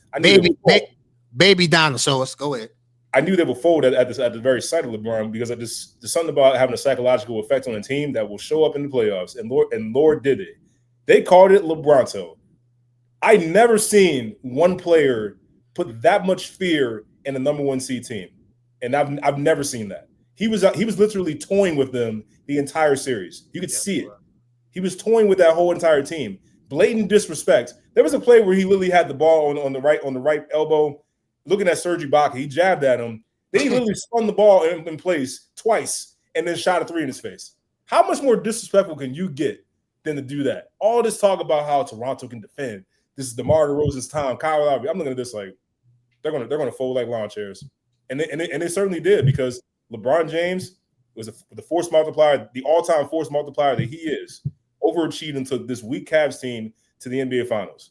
A: Baby dinosaurs. Go ahead.
B: I knew they would fold at the very sight of LeBron because there's something about having a psychological effect on a team that will show up in the playoffs. And Lord did it. They called it LeBronto. I never seen one player put that much fear in the number 1 seed team, and I've never seen that. He was literally toying with them the entire series. You could see it. He was toying with that whole entire team. Blatant disrespect. There was a play where he literally had the ball on the right elbow, looking at Serge Ibaka. He jabbed at him. Then he literally spun the ball in place twice and then shot a 3 in his face. How much more disrespectful can you get than to do that? All this talk about how Toronto can defend. This is DeMar DeRozan's time. Kyle Lowry. I'm looking at this like they're gonna fold like lawn chairs, and they certainly did, because LeBron James was the force multiplier, the all-time force multiplier that he is, overachieved and took this weak Cavs team to the NBA Finals.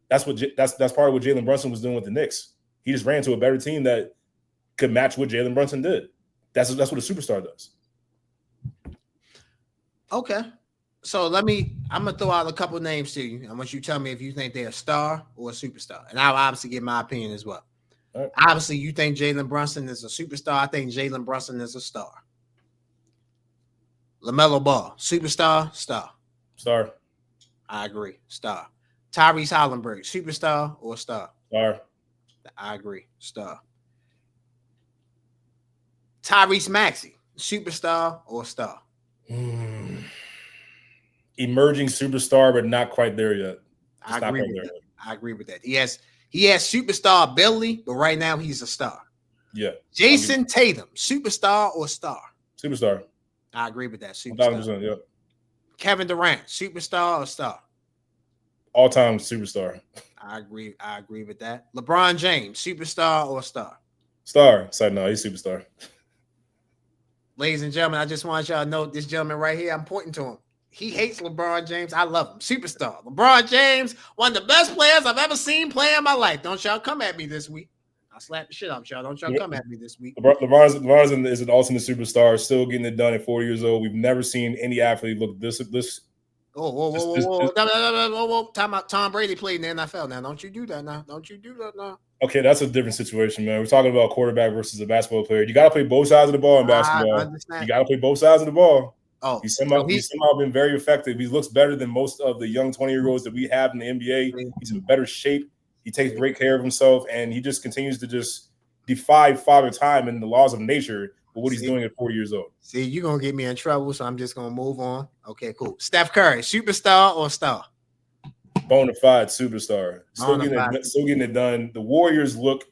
B: That's part of what Jalen Brunson was doing with the Knicks. He just ran to a better team that could match what Jalen Brunson did. That's what a superstar does.
A: Okay. So I'm gonna throw out a couple names to you. I want you to tell me if you think they're a star or a superstar. And I'll obviously give my opinion as well. Right. Obviously, you think Jalen Brunson is a superstar. I think Jalen Brunson is a star. LaMelo Ball, superstar, star.
B: Star.
A: I agree. Star. Tyrese Hollenberg, superstar or star?
B: Star.
A: I agree. Star. Tyrese Maxey, superstar or star?
B: Emerging superstar, but not quite there yet.
A: I agree with that. He has superstar ability, but right now he's a star.
B: Yeah.
A: Jason Tatum, superstar or star?
B: Superstar.
A: I agree with that. Superstar.
B: 1,000%, yeah.
A: Kevin Durant, superstar or star?
B: All-time superstar.
A: I agree with that. LeBron James, superstar or star?
B: Star. So no, he's superstar.
A: Ladies and gentlemen, I just want y'all to know this gentleman right here, I'm pointing to him. He hates LeBron James. I love him. Superstar. LeBron James, one of the best players I've ever seen play in my life. Don't y'all come at me this week. I'll slap the shit out of y'all. Don't y'all come at me this week.
B: LeBron is an ultimate superstar, still getting it done at 40 years old. We've never seen any athlete look this.
A: Whoa. Time out. Tom Brady played in the NFL now. Don't you do that now.
B: Okay, that's a different situation, man. We're talking about a quarterback versus a basketball player. You got to play both sides of the ball in basketball. You got to play both sides of the ball.
A: Oh,
B: he's somehow been very effective. He looks better than most of the young 20-year-olds that we have in the NBA. He's in better shape. He takes great care of himself, and he just continues to just defy Father Time and the laws of nature for what he's doing at 40 years old.
A: See, you're going to get me in trouble, so I'm just going to move on. Okay, cool. Steph Curry, superstar or star?
B: Bona fide superstar. Still getting it done. The Warriors look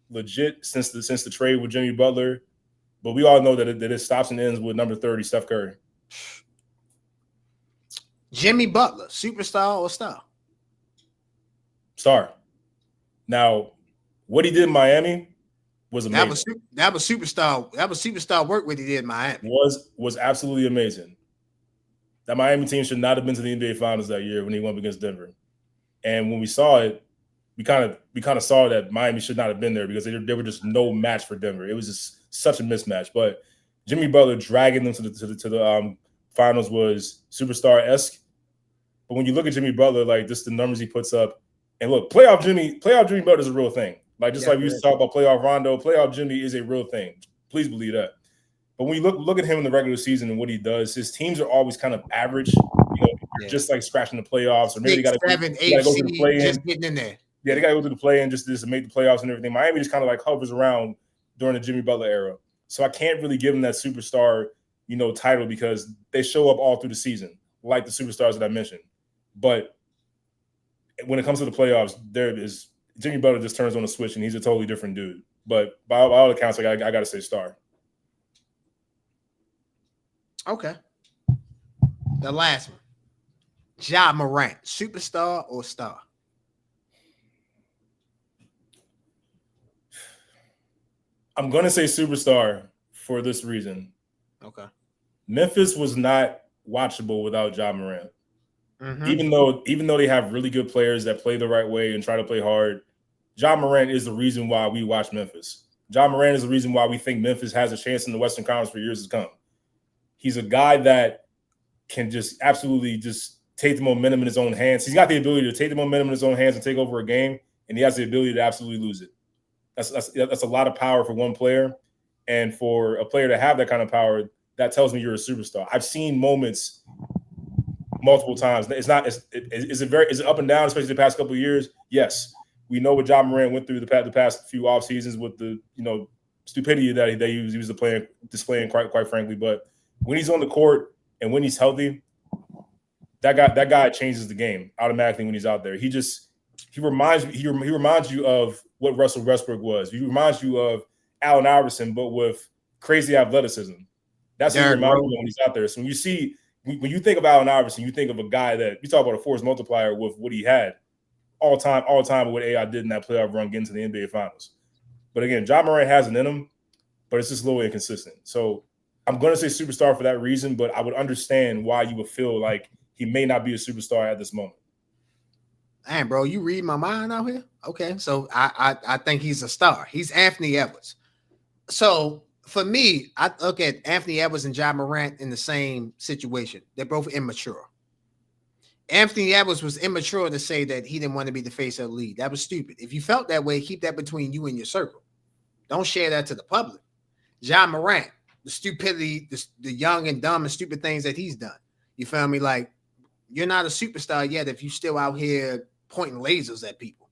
B: legit since the trade with Jimmy Butler, but we all know that it stops and ends with number 30, Steph Curry.
A: Jimmy Butler, superstar or star?
B: Star. Now, what he did in Miami was amazing.
A: That was superstar. That was superstar work what he did in Miami.
B: Was absolutely amazing. That Miami team should not have been to the NBA Finals that year when he went up against Denver. And when we saw it, we kind of saw that Miami should not have been there because they were just no match for Denver. It was just such a mismatch. But Jimmy Butler dragging them to the finals was superstar-esque. But when you look at Jimmy Butler, like just the numbers he puts up, and look, playoff Jimmy Butler is a real thing. Like like we used to talk about playoff Rondo, playoff Jimmy is a real thing. Please believe that. But when you look at him in the regular season and what he does, his teams are always kind of average, just like scratching the playoffs, or maybe they got to go through the play-in. Just getting in there. Yeah, they got to go through the play-in just to make the playoffs and everything. Miami just kind of like hovers around during the Jimmy Butler era. So I can't really give him that superstar, title because they show up all through the season, like the superstars that I mentioned. But when it comes to the playoffs, Jimmy Butler just turns on a switch and he's a totally different dude. But by all accounts, I got to say star.
A: Okay. The last one. Ja Morant, superstar or star?
B: I'm going to say superstar for this reason.
A: Okay.
B: Memphis was not watchable without Ja Morant.
A: Mm-hmm.
B: Even though they have really good players that play the right way and try to play hard, Ja Morant is the reason why we watch Memphis. Ja Morant is the reason why we think Memphis has a chance in the Western Conference for years to come. He's a guy that can just absolutely just take the momentum in his own hands. He's got the ability to take the momentum in his own hands and take over a game, and he has the ability to absolutely lose it. That's a lot of power for one player, and for a player to have that kind of power, that tells me you're a superstar. I've seen moments multiple times. Is it up and down, especially the past couple of years? Yes. We know what Ja Morant went through the past few off seasons with the stupidity that he was displaying quite frankly. But when he's on the court and when he's healthy, that guy changes the game automatically when he's out there. He reminds you of what Russell Westbrook was. He reminds you of Allen Iverson, but with crazy athleticism. That's what he reminds me when he's out there. So when you think of Allen Iverson, you think of a guy that you talk about a force multiplier with what he had all time with what AI did in that playoff run getting to the NBA Finals. But again, Ja Morant has it in him, but it's just a little inconsistent. So I'm going to say superstar for that reason, but I would understand why you would feel like he may not be a superstar at this moment.
A: Damn, bro, you read my mind out here? Okay, so I think he's a star. He's Anthony Edwards. So for me, I look at Anthony Edwards and Ja Morant in the same situation. They're both immature. Anthony Edwards was immature to say that he didn't want to be the face of the league. That was stupid. If you felt that way, keep that between you and your circle. Don't share that to the public. Ja Morant, the stupidity, the young and dumb and stupid things that he's done. You feel me? Like, you're not a superstar yet if you still out here pointing lasers at people.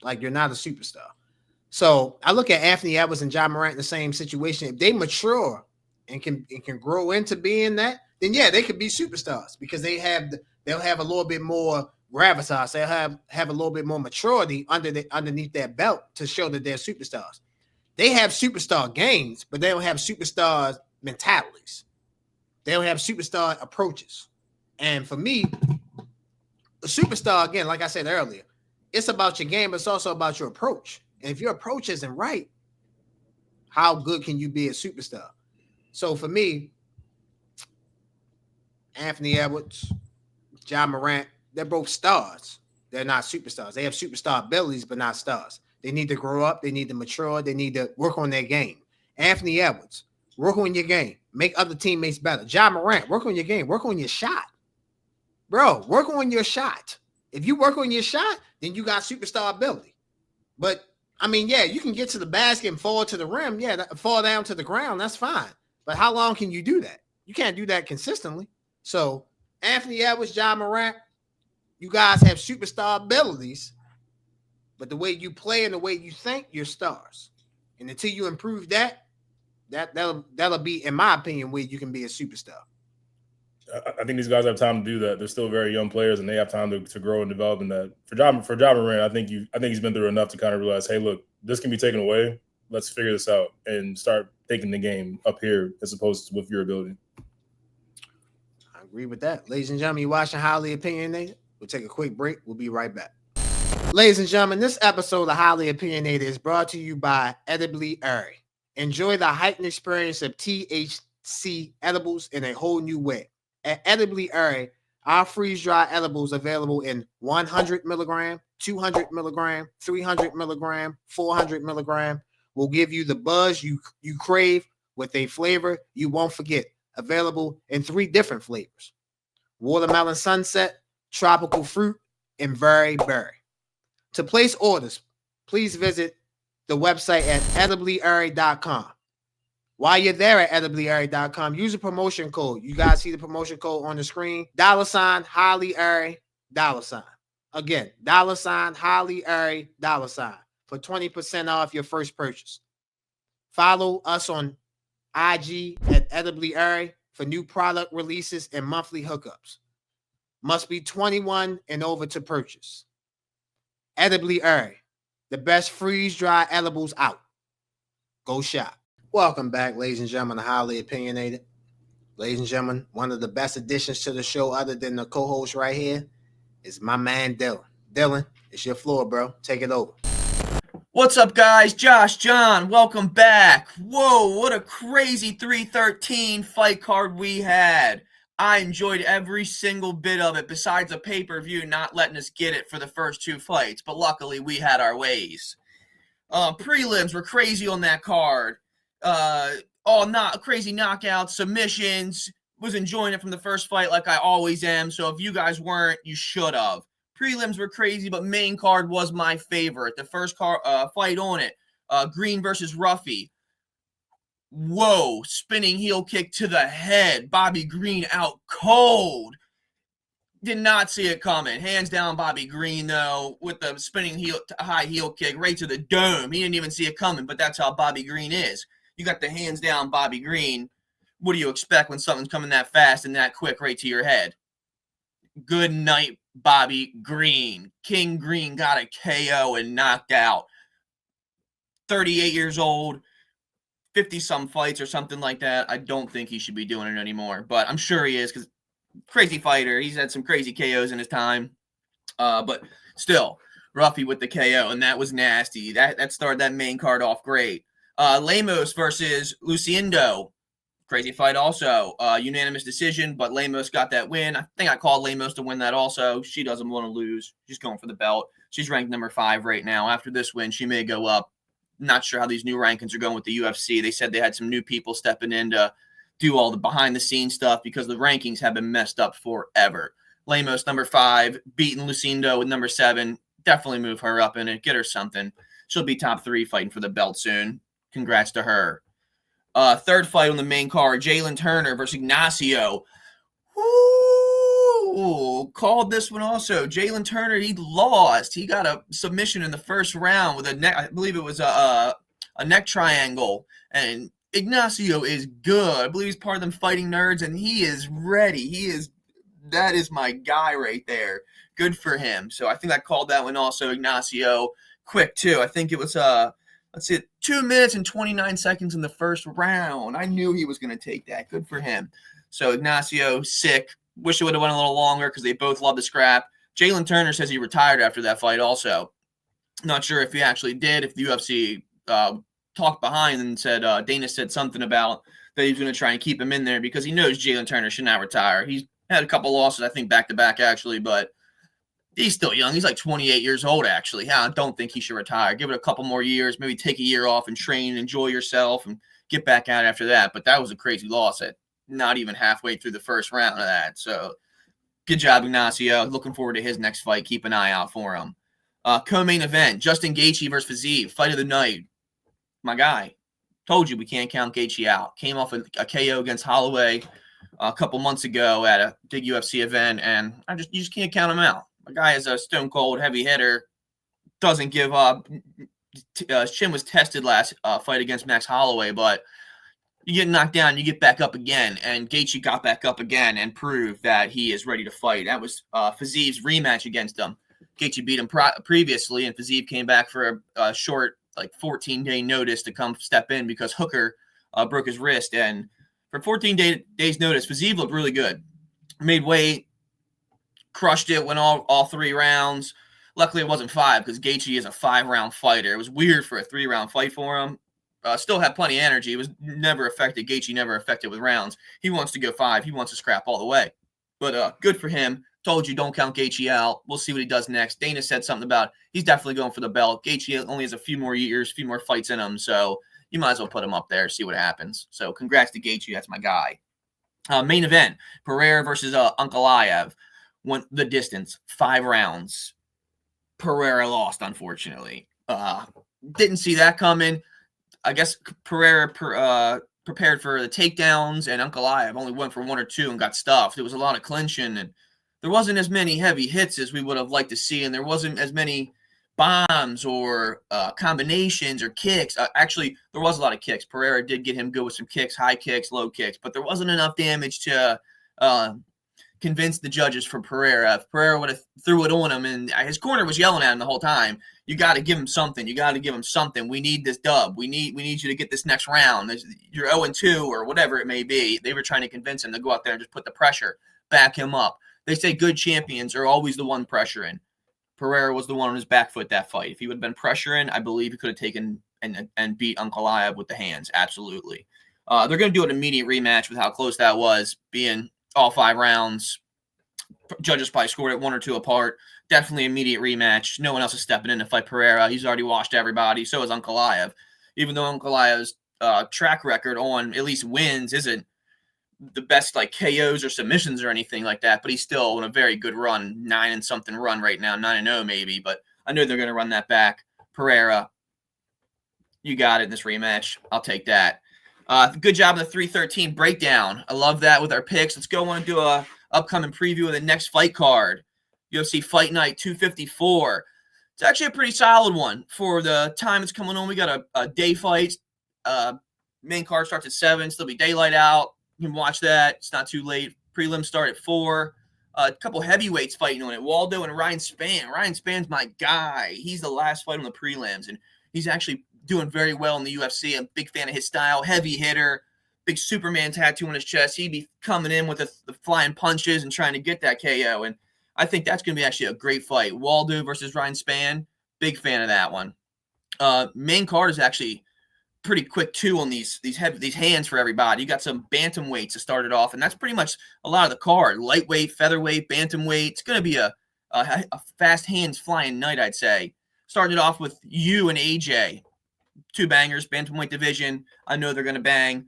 A: Like, you're not a superstar. So I look at Anthony Edwards and Ja Morant in the same situation. If they mature and can grow into being that, then yeah, they could be superstars because they'll have a little bit more gravitas. They'll have a little bit more maturity underneath their belt to show that they're superstars. They have superstar games, but they don't have superstar mentalities. They don't have superstar approaches. And for me, a superstar, again, like I said earlier, it's about your game, but it's also about your approach. And if your approach isn't right, how good can you be a superstar? So for me, Anthony Edwards, Ja Morant, they're both stars. They're not superstars. They have superstar abilities, but not stars. They need to grow up. They need to mature. They need to work on their game. Anthony Edwards, work on your game. Make other teammates better. Ja Morant, work on your game. Work on your shot. Bro, work on your shot. If you work on your shot, then you got superstar ability. But, I mean, yeah, you can get to the basket and fall to the rim. Yeah, fall down to the ground. That's fine. But how long can you do that? You can't do that consistently. So, Anthony Edwards, Ja Morant, you guys have superstar abilities. But the way you play and the way you think, you're stars. And until you improve that'll be, in my opinion, where you can be a superstar.
B: I think these guys have time to do that. They're still very young players, and they have time to grow and develop in that. For Ja Morant, I think he's been through enough to kind of realize, hey, look, this can be taken away. Let's figure this out and start taking the game up here as opposed to with your ability.
A: I agree with that. Ladies and gentlemen, you're watching Highly Opinionated. We'll take a quick break. We'll be right back. Ladies and gentlemen, this episode of Highly Opinionated is brought to you by Edibly Airy. Enjoy the heightened experience of THC edibles in a whole new way. At Edibly Airy, our freeze-dry edibles available in 100 milligram, 200 milligram, 300 milligram, 400 milligram will give you the buzz you crave with a flavor you won't forget. Available in 3 different flavors: watermelon sunset, tropical fruit, and berry. To place orders, please visit the website at ediblyairy.com. While you're there at ediblyairy.com, use a promotion code. You guys see the promotion code on the screen? $ Highly Airy, $. Again, $ Highly Airy, $ for 20% off your first purchase. Follow us on IG at Edibly Airy for new product releases and monthly hookups. Must be 21 and over to purchase. Edibly Airy, the best freeze-dry edibles out. Go shop. Welcome back, ladies and gentlemen, to Highly Opinionated. Ladies and gentlemen, one of the best additions to the show other than the co-host right here is my man Dylan. Dylan, it's your floor, bro. Take it over.
D: What's up, guys? Josh, Jon, welcome back. Whoa, what a crazy 313 fight card we had. I enjoyed every single bit of it besides the pay-per-view not letting us get it for the first 2 fights, but luckily we had our ways. Prelims were crazy on that card. Not crazy knockouts, submissions. Was enjoying it from the first fight like I always am, so if you guys weren't, you should have. Prelims were crazy, but main card was my favorite. The first fight on it, Green versus Ruffy. Whoa, spinning heel kick to the head. Bobby Green out cold. Did not see it coming. Hands down Bobby Green, though, with the spinning high heel kick right to the dome. He didn't even see it coming, but that's how Bobby Green is. You got the hands down Bobby Green. What do you expect when something's coming that fast and that quick right to your head? Good night, Bobby Green. King Green got a KO and knocked out. 38 years old, 50-some fights or something like that. I don't think he should be doing it anymore, but I'm sure he is because crazy fighter. He's had some crazy KOs in his time, but still, Ruffy with the KO, and that was nasty. That started that main card off great. Lemos versus Lucindo. Crazy fight also. Unanimous decision, but Lemos got that win. I think I called Lemos to win that also. She doesn't want to lose. She's going for the belt. She's ranked number 5 right now. After this win, she may go up. Not sure how these new rankings are going with the UFC. They said they had some new people stepping in to do all the behind-the-scenes stuff because the rankings have been messed up forever. Lemos, number 5, beating Lucindo with number 7. Definitely move her up in it. Get her something. She'll be top 3 fighting for the belt soon. Congrats to her. Third fight on the main card, Jalen Turner versus Ignacio. Ooh, called this one also. Jalen Turner, he lost. He got a submission in the first round with a neck. I believe it was a neck triangle. And Ignacio is good. I believe he's part of them fighting nerds, and he is ready. That is my guy right there. Good for him. So I think I called that one also. Ignacio, quick too. I think it was 2 minutes and 29 seconds in the first round. I knew he was going to take that. Good for him. So Ignacio, sick. Wish it would have went a little longer because they both love the scrap. Jalen Turner says he retired after that fight also. Not sure if he actually did, if the UFC talked behind and said, Dana said something about that he was going to try and keep him in there because he knows Jalen Turner should not retire. He's had a couple losses, I think, back-to-back actually, but he's still young. He's like 28 years old, actually. I don't think he should retire. Give it a couple more years, maybe take a year off and train, enjoy yourself, and get back out after that. But that was a crazy loss at not even halfway through the first round of that. So good job, Ignacio. Looking forward to his next fight. Keep an eye out for him. Co-main event, Justin Gaethje versus Fiziev. Fight of the night. My guy. Told you we can't count Gaethje out. Came off a KO against Holloway a couple months ago at a big UFC event, and you just can't count him out. The guy is a stone-cold heavy hitter, doesn't give up. Chin was tested last fight against Max Holloway, but you get knocked down, you get back up again, and Gaethje got back up again and proved that he is ready to fight. That was Fiziev's rematch against him. Gaethje beat him previously, and Fiziev came back for a short, 14-day notice to come step in because Hooker broke his wrist, and for 14 days notice, Fiziev looked really good. Made weight, crushed it, went all 3 rounds. Luckily, it wasn't 5 because Gaethje is a 5-round fighter. It was weird for a 3-round fight for him. Still had plenty of energy. It was never affected. Gaethje never affected with rounds. He wants to go 5. He wants to scrap all the way. But good for him. Told you, don't count Gaethje out. We'll see what he does next. Dana said something about he's definitely going for the belt. Gaethje only has a few more years, a few more fights in him. So you might as well put him up there, see what happens. So congrats to Gaethje. That's my guy. Main event, Pereira versus Ankalaev. Went the distance, 5 rounds. Pereira lost, unfortunately. Didn't see that coming. I guess Pereira prepared for the takedowns, and Ankalaev only went for 1 or 2 and got stuffed. There was a lot of clinching, and there wasn't as many heavy hits as we would have liked to see, and there wasn't as many bombs or combinations or kicks. Actually, there was a lot of kicks. Pereira did get him good with some kicks, high kicks, low kicks, but there wasn't enough damage to convince the judges for Pereira. If Pereira would have threw it on him, and his corner was yelling at him the whole time, you got to give him something. You got to give him something. We need this dub. We need you to get this next round. You're 0-2 or whatever it may be. They were trying to convince him to go out there and just put the pressure, back him up. They say good champions are always the one pressuring. Pereira was the one on his back foot that fight. If he would have been pressuring, I believe he could have taken and beat Ankalaev with the hands. Absolutely. They're going to do an immediate rematch with how close that was, being all 5 rounds. Judges probably scored it 1 or 2 apart. Definitely immediate rematch. No one else is stepping in to fight Pereira. He's already washed everybody. So is Ankalaev. Even though Ankalaev's track record on at least wins isn't the best KOs or submissions or anything like that, but he's still on a very good run, 9 and something run right now, 9-0 maybe. But I know they're going to run that back. Pereira, you got it in this rematch. I'll take that. Good job of the 313 breakdown. I love that with our picks. Let's go on and do a upcoming preview of the next fight card. UFC Fight Night 254. It's actually a pretty solid one for the time it's coming on. We got a day fight. Main card starts at 7. Still be daylight out. You can watch that. It's not too late. Prelims start at 4. A couple heavyweights fighting on it. Waldo and Ryan Spann. Ryan Spann's my guy. He's the last fight on the prelims, and he's actually doing very well in the UFC. I'm a big fan of his style. Heavy hitter, big Superman tattoo on his chest. He'd be coming in with the flying punches and trying to get that KO, and I think that's going to be actually a great fight. Waldo versus Ryan Spann. Big fan of that one. Main card is actually pretty quick too on these hands for everybody. You got some bantamweights to start it off, and that's pretty much a lot of the card. Lightweight, featherweight, bantamweight. It's going to be a fast hands flying night, I'd say. Starting it off with you and AJ, two bangers, bantamweight division. I know they're going to bang.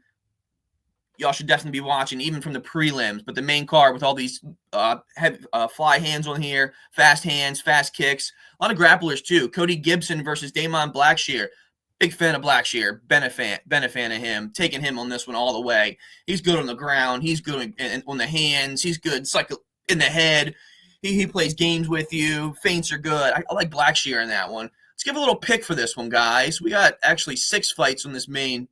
D: Y'all should definitely be watching, even from the prelims. But the main card with all these fly hands on here, fast hands, fast kicks, a lot of grapplers too. Cody Gibson versus Damon Blackshear. Big fan of Blackshear. Been a fan of him. Taking him on this one all the way. He's good on the ground. He's good on the hands. He's good. It's like in the head. He plays games with you. Feints are good. I like Blackshear in that one. Let's give a little pick for this one, guys. We got actually 6 fights on this main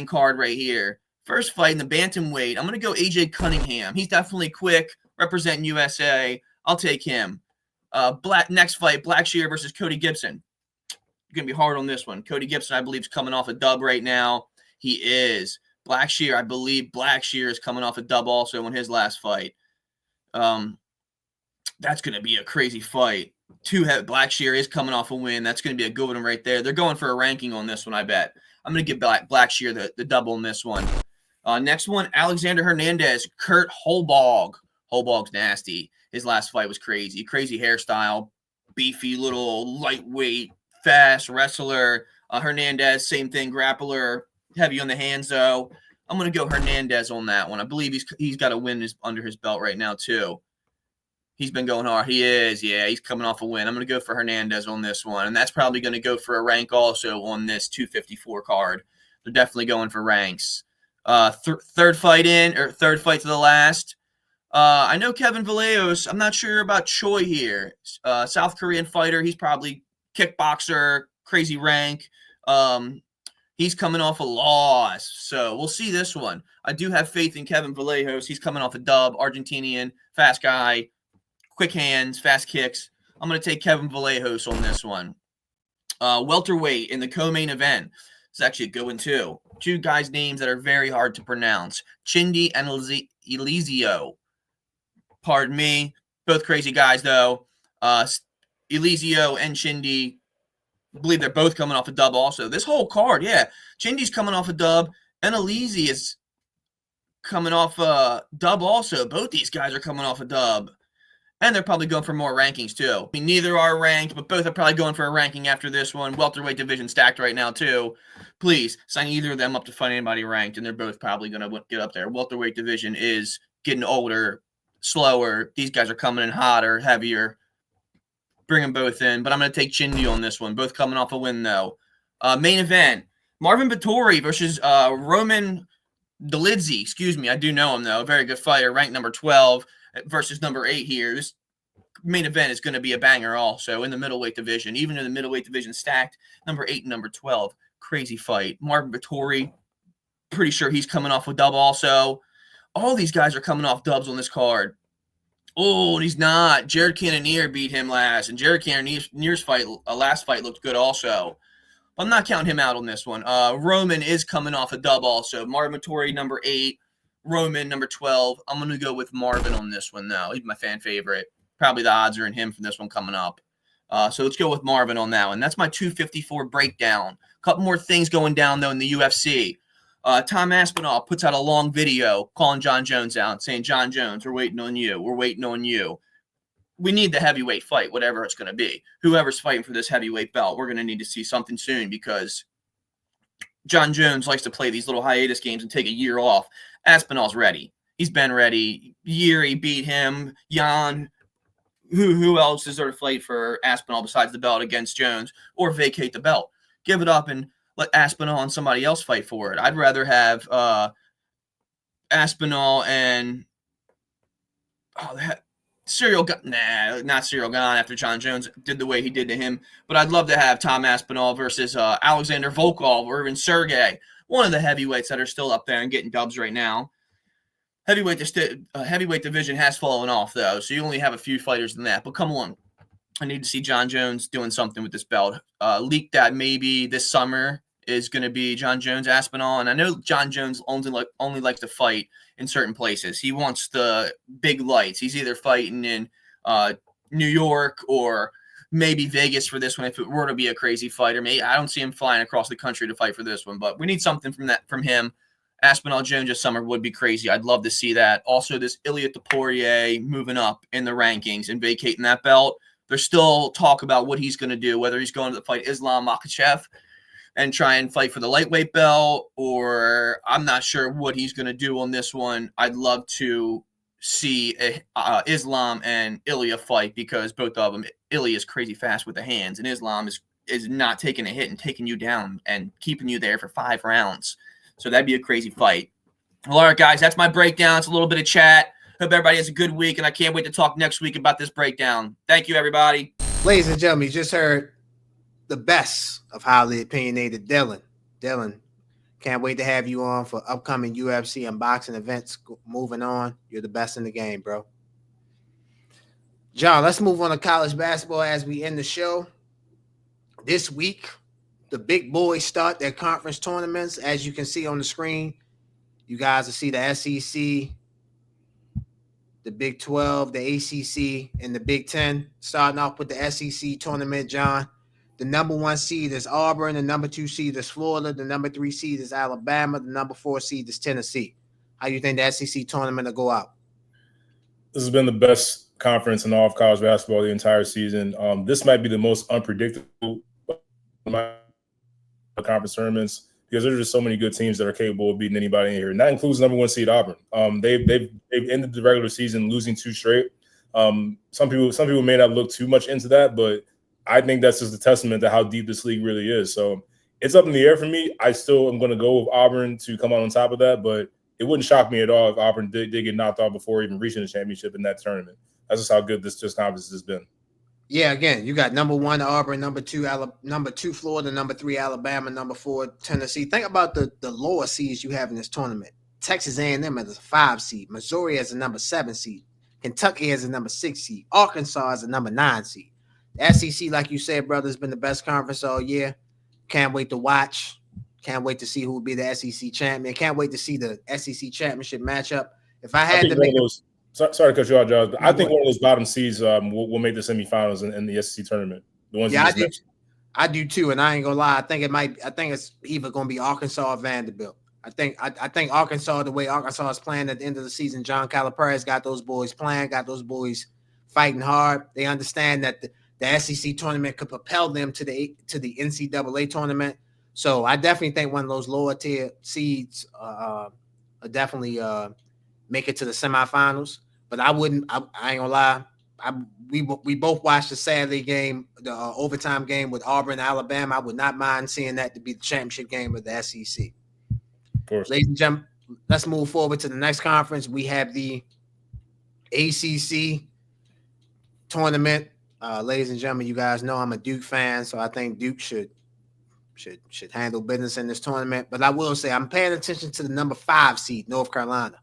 D: card right here. First fight in the bantamweight, I'm going to go AJ Cunningham. He's definitely quick, representing USA. I'll take him. Next fight, Blackshear versus Cody Gibson. Going to be hard on this one. Cody Gibson, I believe, is coming off a dub right now. He is. Blackshear, I believe Blackshear is coming off a dub also on his last fight. That's going to be a crazy fight. Blackshear is coming off a win. That's going to be a good one right there. They're going for a ranking on this one, I bet. I'm going to give Blackshear the double on this one. Next one, Alexander Hernandez, Kurt Holbog. Holbog's nasty. His last fight was crazy. Crazy hairstyle, beefy little lightweight, fast wrestler. Hernandez, same thing, grappler, heavy on the hands though. I'm going to go Hernandez on that one. I believe he's got a win under his belt right now too. He's been going hard. He is. Yeah, he's coming off a win. I'm going to go for Hernandez on this one. And that's probably going to go for a rank also on this 254 card. They're definitely going for ranks. Third fight to the last. I know Kevin Vallejos. I'm not sure about Choi here. South Korean fighter. He's probably kickboxer, crazy rank. He's coming off a loss. So we'll see this one. I do have faith in Kevin Vallejos. He's coming off a dub. Argentinian, fast guy. Quick hands, fast kicks. I'm going to take Kevin Vallejos on this one. Welterweight in the co-main event. It's actually a good one, too. Two guys' names that are very hard to pronounce. Chindi and Elizio. Pardon me. Both crazy guys, though. Elizio and Chindi, I believe they're both coming off a dub also. This whole card, yeah. Chindi's coming off a dub, and Elizio is coming off a dub also. Both these guys are coming off a dub. And they're probably going for more rankings, too. I mean, neither are ranked, but both are probably going for a ranking after this one. Welterweight division stacked right now, too. Please, sign either of them up to fight anybody ranked, and they're both probably going to get up there. Welterweight division is getting older, slower. These guys are coming in hotter, heavier. Bring them both in, but I'm going to take Chindi on this one. Both coming off a win, though. Main event, Marvin Vettori versus Roman Dolidze. Excuse me, I do know him, though. A very good fighter, ranked number 12. Versus number 8 here. This main event is going to be a banger also in the middleweight division. Even in the middleweight division stacked, number 8 and number 12. Crazy fight. Marvin Vettori, pretty sure he's coming off a dub also. All these guys are coming off dubs on this card. Oh, he's not. Jared Cannonier beat him last. And Jared Cannonier's last fight looked good also. I'm not counting him out on this one. Roman is coming off a dub also. Marvin Vettori, number 8. Roman, number 12. I'm going to go with Marvin on this one, though. He's my fan favorite. Probably the odds are in him for this one coming up. So let's go with Marvin on that one. That's my 254 breakdown. A couple more things going down, though, in the UFC. Tom Aspinall puts out a long video calling Jon Jones out, saying, Jon Jones, we're waiting on you. We're waiting on you. We need the heavyweight fight, whatever it's going to be. Whoever's fighting for this heavyweight belt, we're going to need to see something soon because Jon Jones likes to play these little hiatus games and take a year off. Aspinall's ready. He's been ready. Airy beat him. Jan. Who else deserves to fight for Aspinall besides the belt against Jones or vacate the belt? Give it up and let Aspinall and somebody else fight for it. I'd rather have Aspinall and not Cyril Gane after Jon Jones did the way he did to him. But I'd love to have Tom Aspinall versus Alexander Volkov or even Sergey. One of the heavyweights that are still up there and getting dubs right now. heavyweight division has fallen off, though, so you only have a few fighters in that. But come on. I need to see Jon Jones doing something with this belt. Leaked that maybe this summer is going to be Jon Jones Aspinall, and I know Jon Jones only likes to fight in certain places. He wants the big lights. He's either fighting in New York or maybe Vegas for this one if it were to be a crazy fight. Or maybe I don't see him flying across the country to fight for this one, but we need something from him. Aspinall Jones this summer would be crazy. I'd love to see that. Also, this Ilia Topuria moving up in the rankings and vacating that belt. There's still talk about what he's going to do, whether he's going to fight Islam Makhachev and try and fight for the lightweight belt, or I'm not sure what he's going to do on this one. I'd love to see Islam and Ilia fight because both of them, Ilia is crazy fast with the hands, and Islam is not taking a hit and taking you down and keeping you there for 5 rounds. So that'd be a crazy fight. Well, all right, guys, that's my breakdown. It's a little bit of chat. Hope everybody has a good week, and I can't wait to talk next week about this breakdown. Thank you, everybody.
A: Ladies and gentlemen, you just heard the best of highly opinionated Dylan. Dylan, can't wait to have you on for upcoming UFC unboxing events. Moving on, you're the best in the game, bro. John, let's move on to college basketball as we end the show. This week, the big boys start their conference tournaments. As you can see on the screen, you guys will see the SEC, the Big 12, the ACC, and the Big 10. Starting off with the SEC tournament, John. The number 1 seed is Auburn. The number 2 seed is Florida. The number 3 seed is Alabama. The number 4 seed is Tennessee. How do you think the SEC tournament will go out?
B: This has been the best conference in all of college basketball the entire season. This might be the most unpredictable conference tournaments, because there's just so many good teams that are capable of beating anybody in here, and that includes number 1 seed Auburn. They've ended the regular season losing 2 straight. Some people may not look too much into that, but I think that's just a testament to how deep this league really is. So it's up in the air for me. I still am going to go with Auburn to come out on top of that, but it wouldn't shock me at all if Auburn did get knocked out before even reaching the championship in that tournament. That's just how good this conference has been.
A: Yeah, again, you got number 1 Auburn, number 2 Florida, number 3 Alabama, number 4 Tennessee. Think about the lower seeds you have in this tournament. Texas A&M as a 5 seed, Missouri as a number 7 seed, Kentucky as a number 6 seed, Arkansas as a number 9 seed. The SEC, like you said, brother, has been the best conference all year. Can't wait to watch. Can't wait to see who will be the SEC champion. Can't wait to see the SEC championship matchup. If I had to make
B: sorry to cut you off, Josh, but I think one of those bottom seeds will make the semifinals in the SEC tournament. The ones
A: I do too, and I ain't gonna lie. I think it's either gonna be Arkansas or Vanderbilt. I think Arkansas, the way Arkansas is playing at the end of the season, John Calipari's got those boys playing, got those boys fighting hard. They understand that the SEC tournament could propel them to the NCAA tournament. So I definitely think one of those lower tier seeds will definitely make it to the semifinals. But I ain't gonna lie. We both watched the Saturday game, the overtime game with Auburn and Alabama. I would not mind seeing that to be the championship game of the SEC.
B: Of course.
A: Ladies and gentlemen, let's move forward to the next conference. We have the ACC tournament. Ladies and gentlemen, you guys know I'm a Duke fan, so I think Duke should handle business in this tournament. But I will say I'm paying attention to the number 5 seed, North Carolina.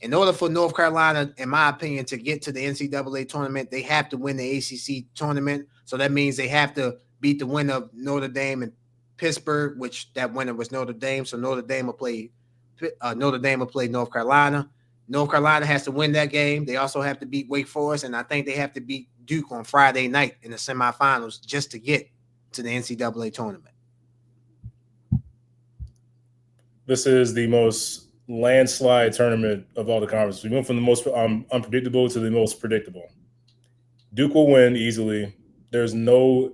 A: In order for North Carolina, in my opinion, to get to the NCAA tournament, they have to win the ACC tournament. So that means they have to beat the winner of Notre Dame and Pittsburgh, which that winner was Notre Dame. So Notre Dame will play North Carolina. North Carolina has to win that game. They also have to beat Wake Forest, and I think they have to beat Duke on Friday night in the semifinals just to get to the NCAA tournament.
B: This is the most landslide tournament of all the conferences. We went from the most unpredictable to the most predictable. Duke will win easily. There's no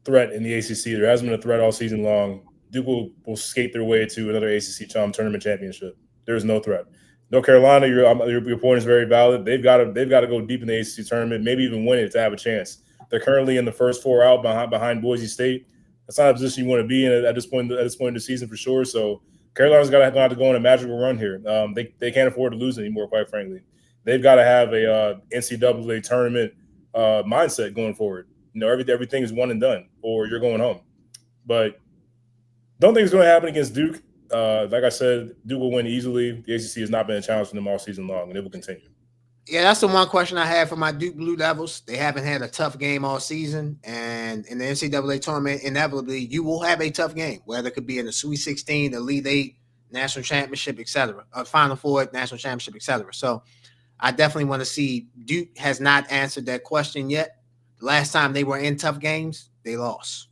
B: threat in the ACC. There hasn't been a threat all season long. Duke will skate their way to another ACC tournament championship. There's no threat. North Carolina, your point is very valid. They've got to go deep in the ACC tournament, maybe even win it to have a chance. They're currently in the first 4 out behind Boise State. That's not a position you want to be in at this point in the season for sure. So Carolina's got to have to go on a magical run here. They can't afford to lose anymore, quite frankly. They've got to have a NCAA tournament mindset going forward. You know, everything is one and done, or you're going home. But don't think it's going to happen against Duke. Like I said, Duke will win easily. The ACC has not been a challenge for them all season long, and it will continue.
A: Yeah, that's the one question I have for my Duke Blue Devils. They haven't had a tough game all season, and in the NCAA tournament, inevitably, you will have a tough game, whether it could be in the Sweet 16, the Elite 8, National Championship, etc., or Final Four, National Championship, etc. So I definitely want to see. Duke has not answered that question yet. The last time they were in tough games, they lost.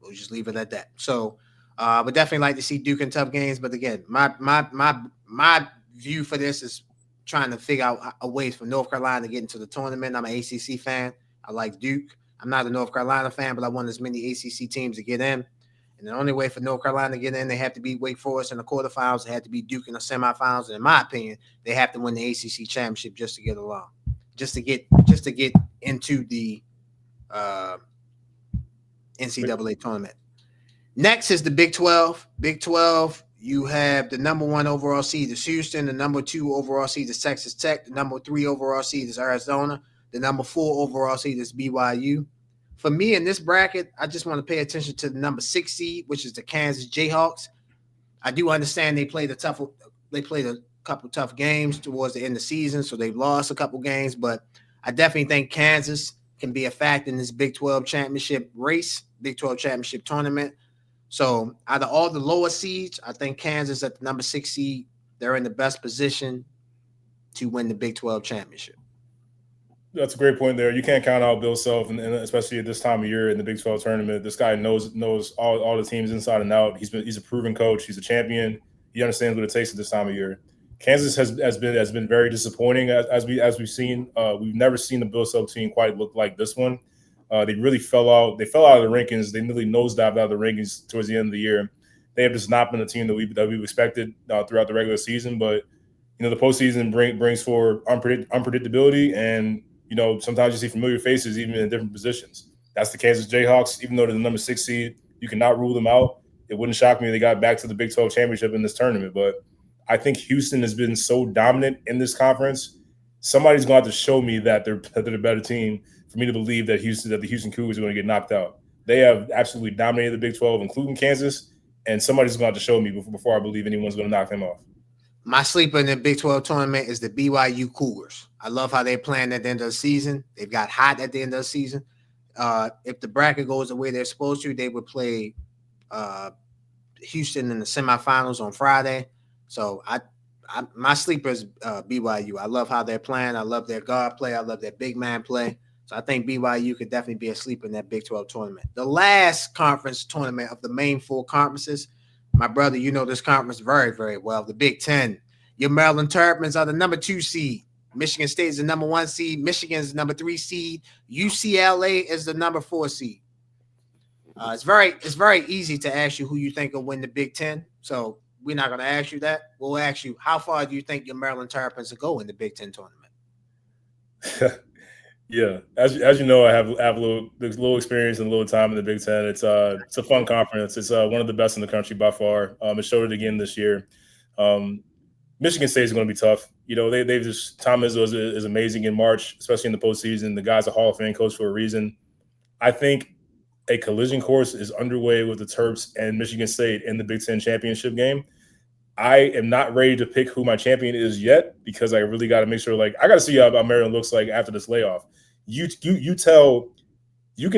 A: We'll just leave it at that. So I would definitely like to see Duke in tough games. But again, my view for this is trying to figure out a ways for North Carolina to get into the tournament. I'm an ACC fan. I like Duke. I'm not a North Carolina fan, but I want as many ACC teams to get in. And the only way for North Carolina to get in, they have to beat Wake Forest in the quarterfinals. They have to beat Duke in the semifinals. And in my opinion, they have to win the ACC championship just to get along, just to get into the NCAA tournament. Next is the Big 12. Big 12, you have the number 1 overall seed is Houston. The number 2 overall seed is Texas Tech. The number 3 overall seed is Arizona. The number 4 overall seed is BYU. For me in this bracket, I just want to pay attention to the number 6 seed, which is the Kansas Jayhawks. I do understand they played a couple tough games towards the end of the season, so they've lost a couple games, but I definitely think Kansas can be a factor in this Big 12 championship race, Big 12 championship tournament. So out of all the lower seeds, I think Kansas at the number 6 seed, they're in the best position to win the Big 12 championship.
B: That's a great point there. You can't count out Bill Self, and especially at this time of year in the Big 12 tournament. This guy knows all the teams inside and out. He's a proven coach. He's a champion. He understands what it takes at this time of year. Kansas has been very disappointing as we've seen. We've never seen the Bill Self team quite look like this one. They really fell out. They fell out of the rankings. They nearly nosedived out of the rankings towards the end of the year. They have just not been the team that we expected throughout the regular season. But the postseason brings for unpredictability, and sometimes you see familiar faces even in different positions. That's the Kansas Jayhawks. Even though they're the number 6 seed, you cannot rule them out. It wouldn't shock me if they got back to the Big 12 championship in this tournament. But I think Houston has been so dominant in this conference. Somebody's going to have to show me that they're the better team for me to believe that the Houston Cougars are going to get knocked out. They have absolutely dominated the Big 12, including Kansas, and somebody's going to have to show me before I believe anyone's going to knock them off.
A: My sleeper in the Big 12 tournament is the BYU Cougars. I love how they're playing at the end of the season. They've got hot at the end of the season. If the bracket goes the way they're supposed to, they would play Houston in the semifinals on Friday. So my sleeper is BYU. I love how they're playing. I love their guard play. I love their big man play. So I think BYU could definitely be a sleeper in that Big 12 tournament. The last conference tournament of the main 4 conferences, my brother, you know this conference very, very well. The Big 10. Your Maryland Terrapins are the number 2 seed. Michigan State is the number 1 seed. Michigan is the number 3 seed. UCLA is the number 4 seed. It's very easy to ask you who you think will win the Big 10. So we're not going to ask you that. We'll ask you, how far do you think your Maryland Terrapins will go in the Big 10 tournament?
B: Yeah, as you know, I have a little experience and a little time in the Big 10. It's a fun conference. It's one of the best in the country by far. It showed it again this year. Michigan State is going to be tough. They've just Tom Izzo is amazing in March, especially in the postseason. The guy's a Hall of Fame coach for a reason. I think a collision course is underway with the Terps and Michigan State in the Big 10 championship game. I am not ready to pick who my champion is yet because I really got to make sure. I got to see how Maryland looks like after this layoff. You can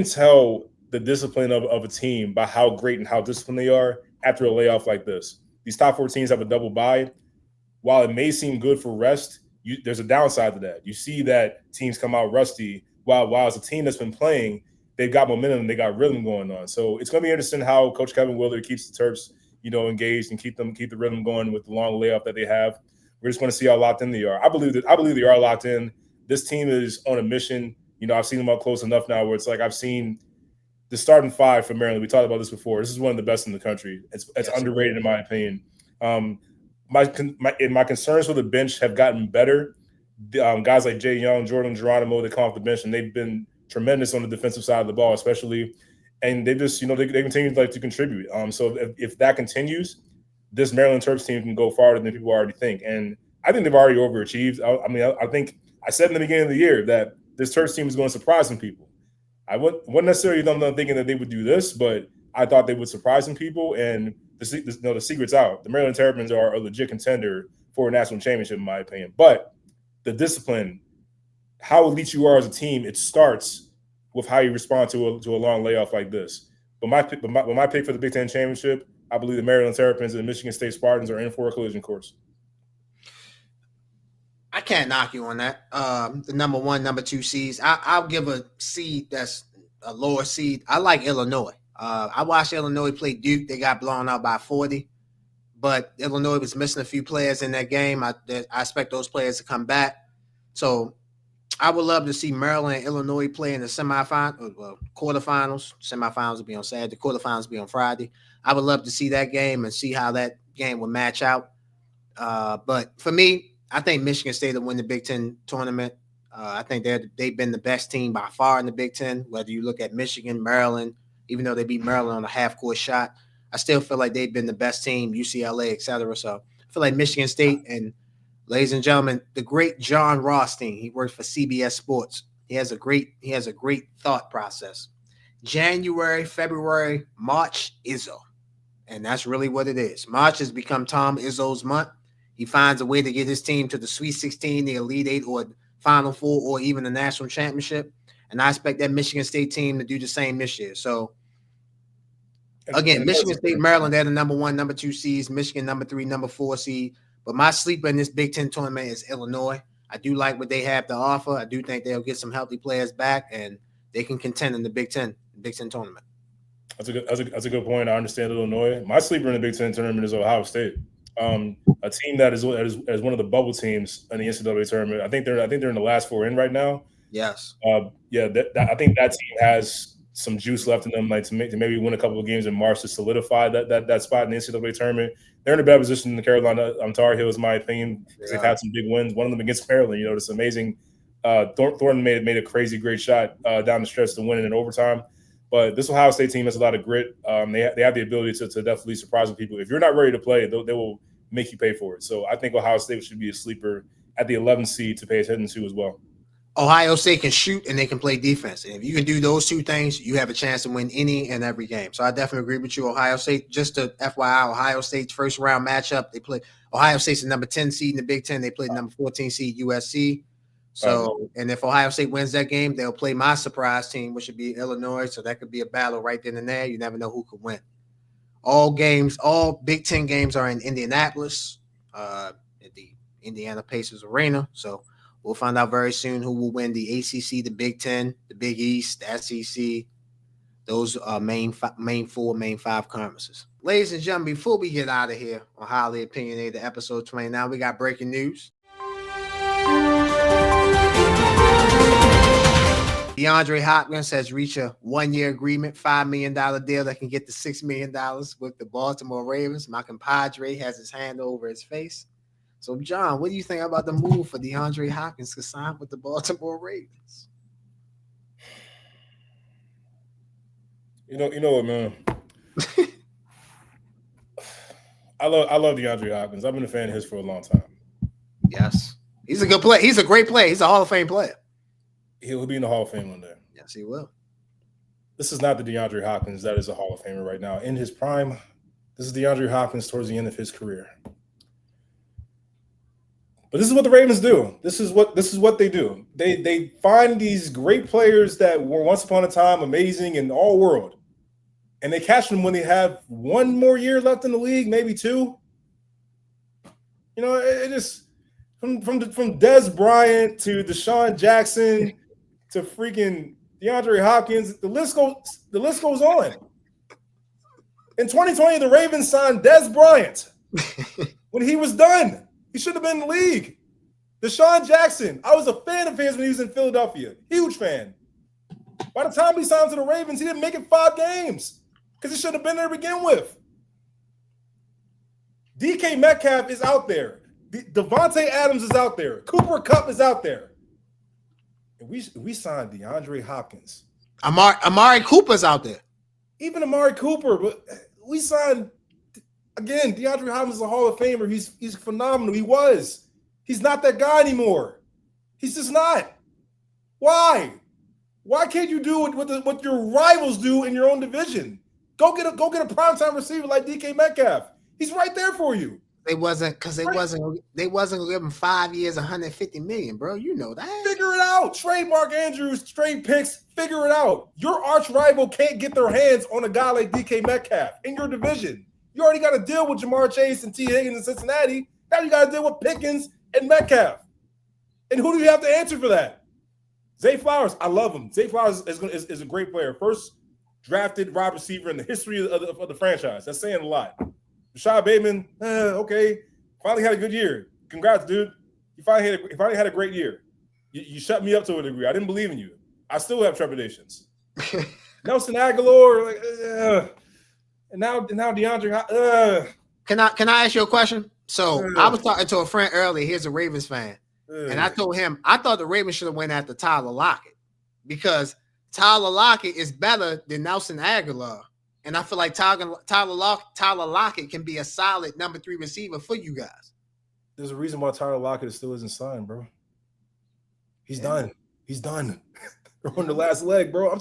B: tell the discipline of a team by how great and how disciplined they are after a layoff like this. These top 4 teams have a double bye. While it may seem good for rest, there's a downside to that. You see that teams come out rusty. While as a team that's been playing, they've got momentum, they got rhythm going on. So it's going to be interesting how Coach Kevin Willard keeps the Terps, engaged and keep the rhythm going with the long layoff that they have. We're just going to see how locked in they are. I believe they are locked in. This team is on a mission. I've seen them up close enough now where it's like I've seen the starting 5 for Maryland. We talked about this before. This is one of the best in the country. It's underrated in my opinion. My concerns for the bench have gotten better. Guys like Jay Young, Jordan Geronimo, they come off the bench, and they've been tremendous on the defensive side of the ball, especially. And they just, they continue to contribute. So if that continues, this Maryland Terps team can go farther than people already think. And I think they've already overachieved. I think I said in the beginning of the year that this Terps team is going to surprise some people. I wouldn't necessarily done thinking that they would do this, but I thought they would surprise some people. And the secret's out. The Maryland Terrapins are a legit contender for a national championship, in my opinion. But the discipline, how elite you are as a team, it starts with how you respond to a long layoff like this. But my pick for the Big Ten championship, I believe the Maryland Terrapins and the Michigan State Spartans are in for a collision course.
A: I can't knock you on that. The number 1, number 2 seeds. I'll give a seed that's a lower seed. I like Illinois. I watched Illinois play Duke. They got blown out by 40, but Illinois was missing a few players in that game. I expect those players to come back. So I would love to see Maryland and Illinois play in the quarterfinals. Semifinals will be on Saturday. The quarterfinals will be on Friday. I would love to see that game and see how that game would match out. But for me, I think Michigan State will win the Big Ten tournament. I think they've been the best team by far in the Big Ten, whether you look at Michigan, Maryland, even though they beat Maryland on a half-court shot. I still feel like they've been the best team, UCLA, et cetera. So I feel like Michigan State, and ladies and gentlemen, the great John Rothstein, he works for CBS Sports. He has a great thought process. January, February, March, Izzo. And that's really what it is. March has become Tom Izzo's month. He finds a way to get his team to the Sweet 16, the Elite 8, or Final Four, or even the national championship. And I expect that Michigan State team to do the same this year. So, again, Michigan State, Maryland, they're the number 1, number 2 seeds. Michigan, number 3, number 4 seed. But my sleeper in this Big Ten tournament is Illinois. I do like what they have to offer. I do think they'll get some healthy players back, and they can contend in the Big Ten tournament.
B: That's a good point. I understand Illinois. My sleeper in the Big Ten tournament is Ohio State. A team that is one of the bubble teams in the NCAA tournament. I think they're in the last 4 in right now.
A: Yes.
B: I think that team has some juice left in them, like to maybe win a couple of games in March to solidify that spot in the NCAA tournament. They're in a bad position in the Carolina Tar Heels, in my opinion, because they've had some big wins. One of them against Maryland. This amazing. Thornton made a crazy great shot down the stretch to win it in overtime. But this Ohio State team has a lot of grit. They have the ability to definitely surprise people. If you're not ready to play, they will make you pay for it. So I think Ohio State should be a sleeper at the 11th seed to pay attention to as well.
A: Ohio State can shoot and they can play defense. And if you can do those 2 things, you have a chance to win any and every game. So I definitely agree with you. Ohio State, just to FYI, Ohio State's first round matchup, they play Ohio State's the number 10 seed in the Big Ten. They played number 14 seed USC. So, and if Ohio State wins that game, they'll play my surprise team, which would be Illinois. So that could be a battle right then and there. You never know who could win. All Big Ten games are in Indianapolis at the Indiana Pacers Arena. So we'll find out very soon who will win the ACC, the Big Ten, the Big East, the SEC. Those are main 5 conferences. Ladies and gentlemen, before we get out of here on Highly Opinionated episode 29, we got breaking news. DeAndre Hopkins has reached a 1-year agreement, $5 million deal that can get to $6 million with the Baltimore Ravens. My compadre has his hand over his face. So, John, what do you think about the move for DeAndre Hopkins to sign with the Baltimore Ravens?
B: You know what, man? I love DeAndre Hopkins. I've been a fan of his for a long time.
A: Yes. He's a good player. He's a great player. He's a Hall of Fame player.
B: He'll be in the Hall of Fame one day.
A: Yes, he will.
B: This is not the DeAndre Hopkins that is a Hall of Famer right now. In his prime, this is DeAndre Hopkins towards the end of his career. But this is what the Ravens do. This is what they do. They find these great players that were once upon a time amazing in all world, and they catch them when they have 1 more year left in the league, maybe 2. It just from Dez Bryant to Deshaun Jackson to freaking DeAndre Hopkins, the list goes on. In 2020, the Ravens signed Dez Bryant when he was done. He should have been in the league. Deshaun Jackson, I was a fan of his when he was in Philadelphia. Huge fan. By the time he signed to the Ravens, he didn't make it 5 games because he should have been there to begin with. DK Metcalf is out there. Devontae Adams is out there. Cooper Kupp is out there. And we signed DeAndre Hopkins.
A: Amari Cooper's out there.
B: Even Amari Cooper, but we signed again. DeAndre Hopkins is a Hall of Famer. He's phenomenal. He was. He's not that guy anymore. He's just not. Why? Why can't you do what your rivals do in your own division? Go get a primetime receiver like DK Metcalf. He's right there for you.
A: They wasn't living 5 years, 150 million, bro. You know that.
B: Figure it out. Trade Mark Andrews, trade picks. Figure it out. Your arch rival can't get their hands on a guy like DK Metcalf in your division. You already got to deal with Jamar Chase and T. Higgins in Cincinnati. Now you got to deal with Pickens and Metcalf. And who do you have to answer for that? Zay Flowers. I love him. Zay Flowers is a great player. First drafted wide receiver in the history of the franchise. That's saying a lot. Rashad Bateman, okay, finally had a good year. Congrats, dude. You finally had a great year. You shut me up to a degree. I didn't believe in you. I still have trepidations. Nelson Aguilar, and now DeAndre.
A: Can I ask you a question? So I was talking to a friend earlier. He's a Ravens fan, and I told him I thought the Ravens should have went after Tyler Lockett because Tyler Lockett is better than Nelson Aguilar. And I feel like Tyler Lockett can be a solid number 3 receiver for you guys.
B: There's a reason why Tyler Lockett still isn't signed, bro. He's done. He's done. We're on the last leg, bro.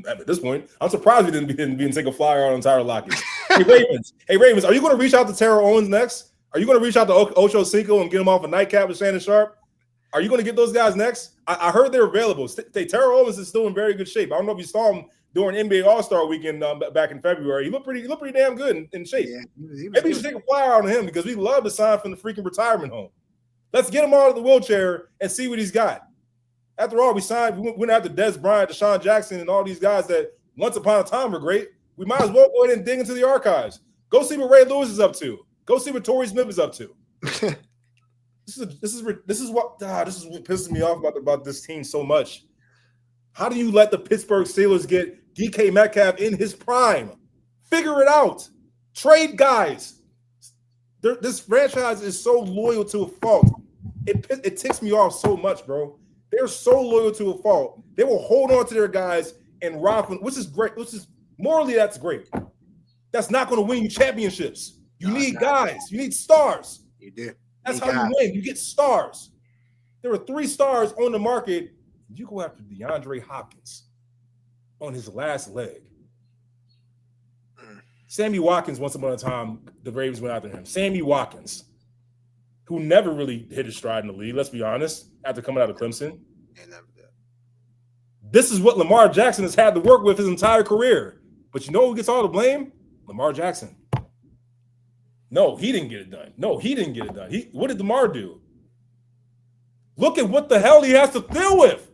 B: At this point, I'm surprised we didn't take a flyer out on Tyler Lockett. Hey, Ravens, are you going to reach out to Terrell Owens next? Are you going to reach out to Ocho Cinco and get him off a nightcap with Shannon Sharp? Are you going to get those guys next? I heard they're available. Terrell Owens is still in very good shape. I don't know if you saw him during NBA All-Star weekend back in February. He looked pretty damn good in shape. Yeah, maybe you should take a flyer out on him because we love to sign from the freaking retirement home. Let's get him out of the wheelchair and see what he's got. After all, we went after Des Bryant, Deshaun Jackson, and all these guys that once upon a time were great. We might as well go ahead and dig into the archives. Go see what Ray Lewis is up to. Go see what Torrey Smith is up to. This is what pisses me off about this team so much. How do you let the Pittsburgh Steelers get DK Metcalf in his prime? Figure it out. Trade guys. This franchise is so loyal to a fault. It ticks me off so much, bro. They're so loyal to a fault. They will hold on to their guys and rock them, which is great. Morally, that's great. That's not going to win you championships. You need guys. You need stars.
A: You do.
B: That's how you win. You get stars. There were 3 stars on the market. You go after DeAndre Hopkins on his last leg. Sammy Watkins, once upon a time, the Ravens went after him. Sammy Watkins, who never really hit his stride in the league, let's be honest, after coming out of Clemson. This is what Lamar Jackson has had to work with his entire career. But you know who gets all the blame? Lamar Jackson. No, he didn't get it done. What did Lamar do? Look at what the hell he has to deal with.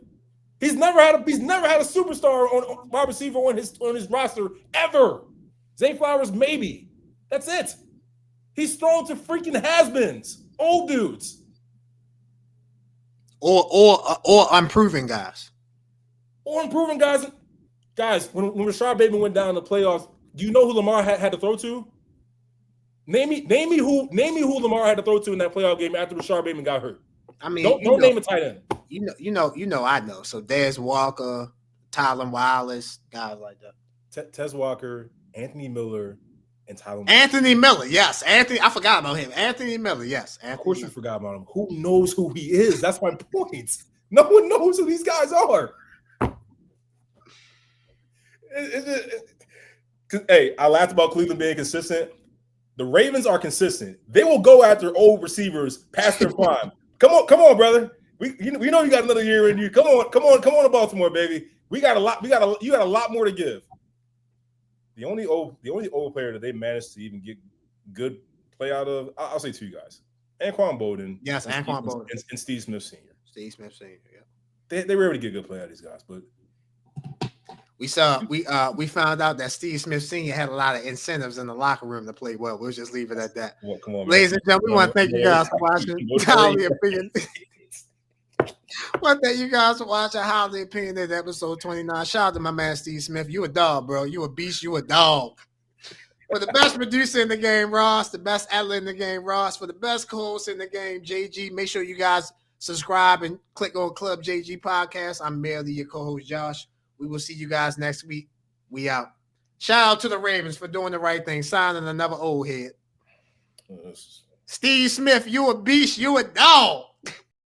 B: He's never had a superstar on wide receiver on his roster ever. Zay Flowers, maybe. That's it. He's thrown to freaking has-beens, old dudes.
A: Or unproven guys.
B: Guys, when Rashad Bateman went down in the playoffs, do you know who Lamar had to throw to? Name me who Lamar had to throw to in that playoff game after Rashad Bateman got hurt.
A: I mean,
B: don't name a tight end.
A: I know. So Dez Walker, Tylan Wallace, guys like that.
B: Tez Walker, Anthony Miller, and Tylan.
A: Anthony Miller, yes. I forgot about him. Anthony Miller, yes.
B: Of course you forgot about him. Who knows who he is? That's my point. No one knows who these guys are. Hey, I laughed about Cleveland being consistent. The Ravens are consistent. They will go after old receivers past their prime. Come on, brother. We know you got another year in you. Come on to Baltimore, baby. You got a lot more to give. The only old player that they managed to even get good play out of, I'll say 2 guys. Anquan Bolden.
A: Yes, Anquan Bolden.
B: And Steve Smith Sr.
A: Yeah.
B: They rarely get good play out of these guys, but
A: we found out that Steve Smith Sr. had a lot of incentives in the locker room to play well. We'll just leave it at that.
B: Well, come on,
A: ladies and gentlemen, we want to thank you guys for watching. Highly Opinionated. Want to thank you guys for watching Highly Opinionated episode 29. Shout out to my man Steve Smith. You a dog, bro. You a beast. You a dog. For the best producer in the game, Ross. The best editor in the game, Ross. For the best co-host in the game, JG. Make sure you guys subscribe and click on Club JG Podcast. I'm merely your co-host, Josh. We will see you guys next week. We out. Shout out to the Ravens for doing the right thing, signing another old head. Steve Smith, you a beast. You a dog.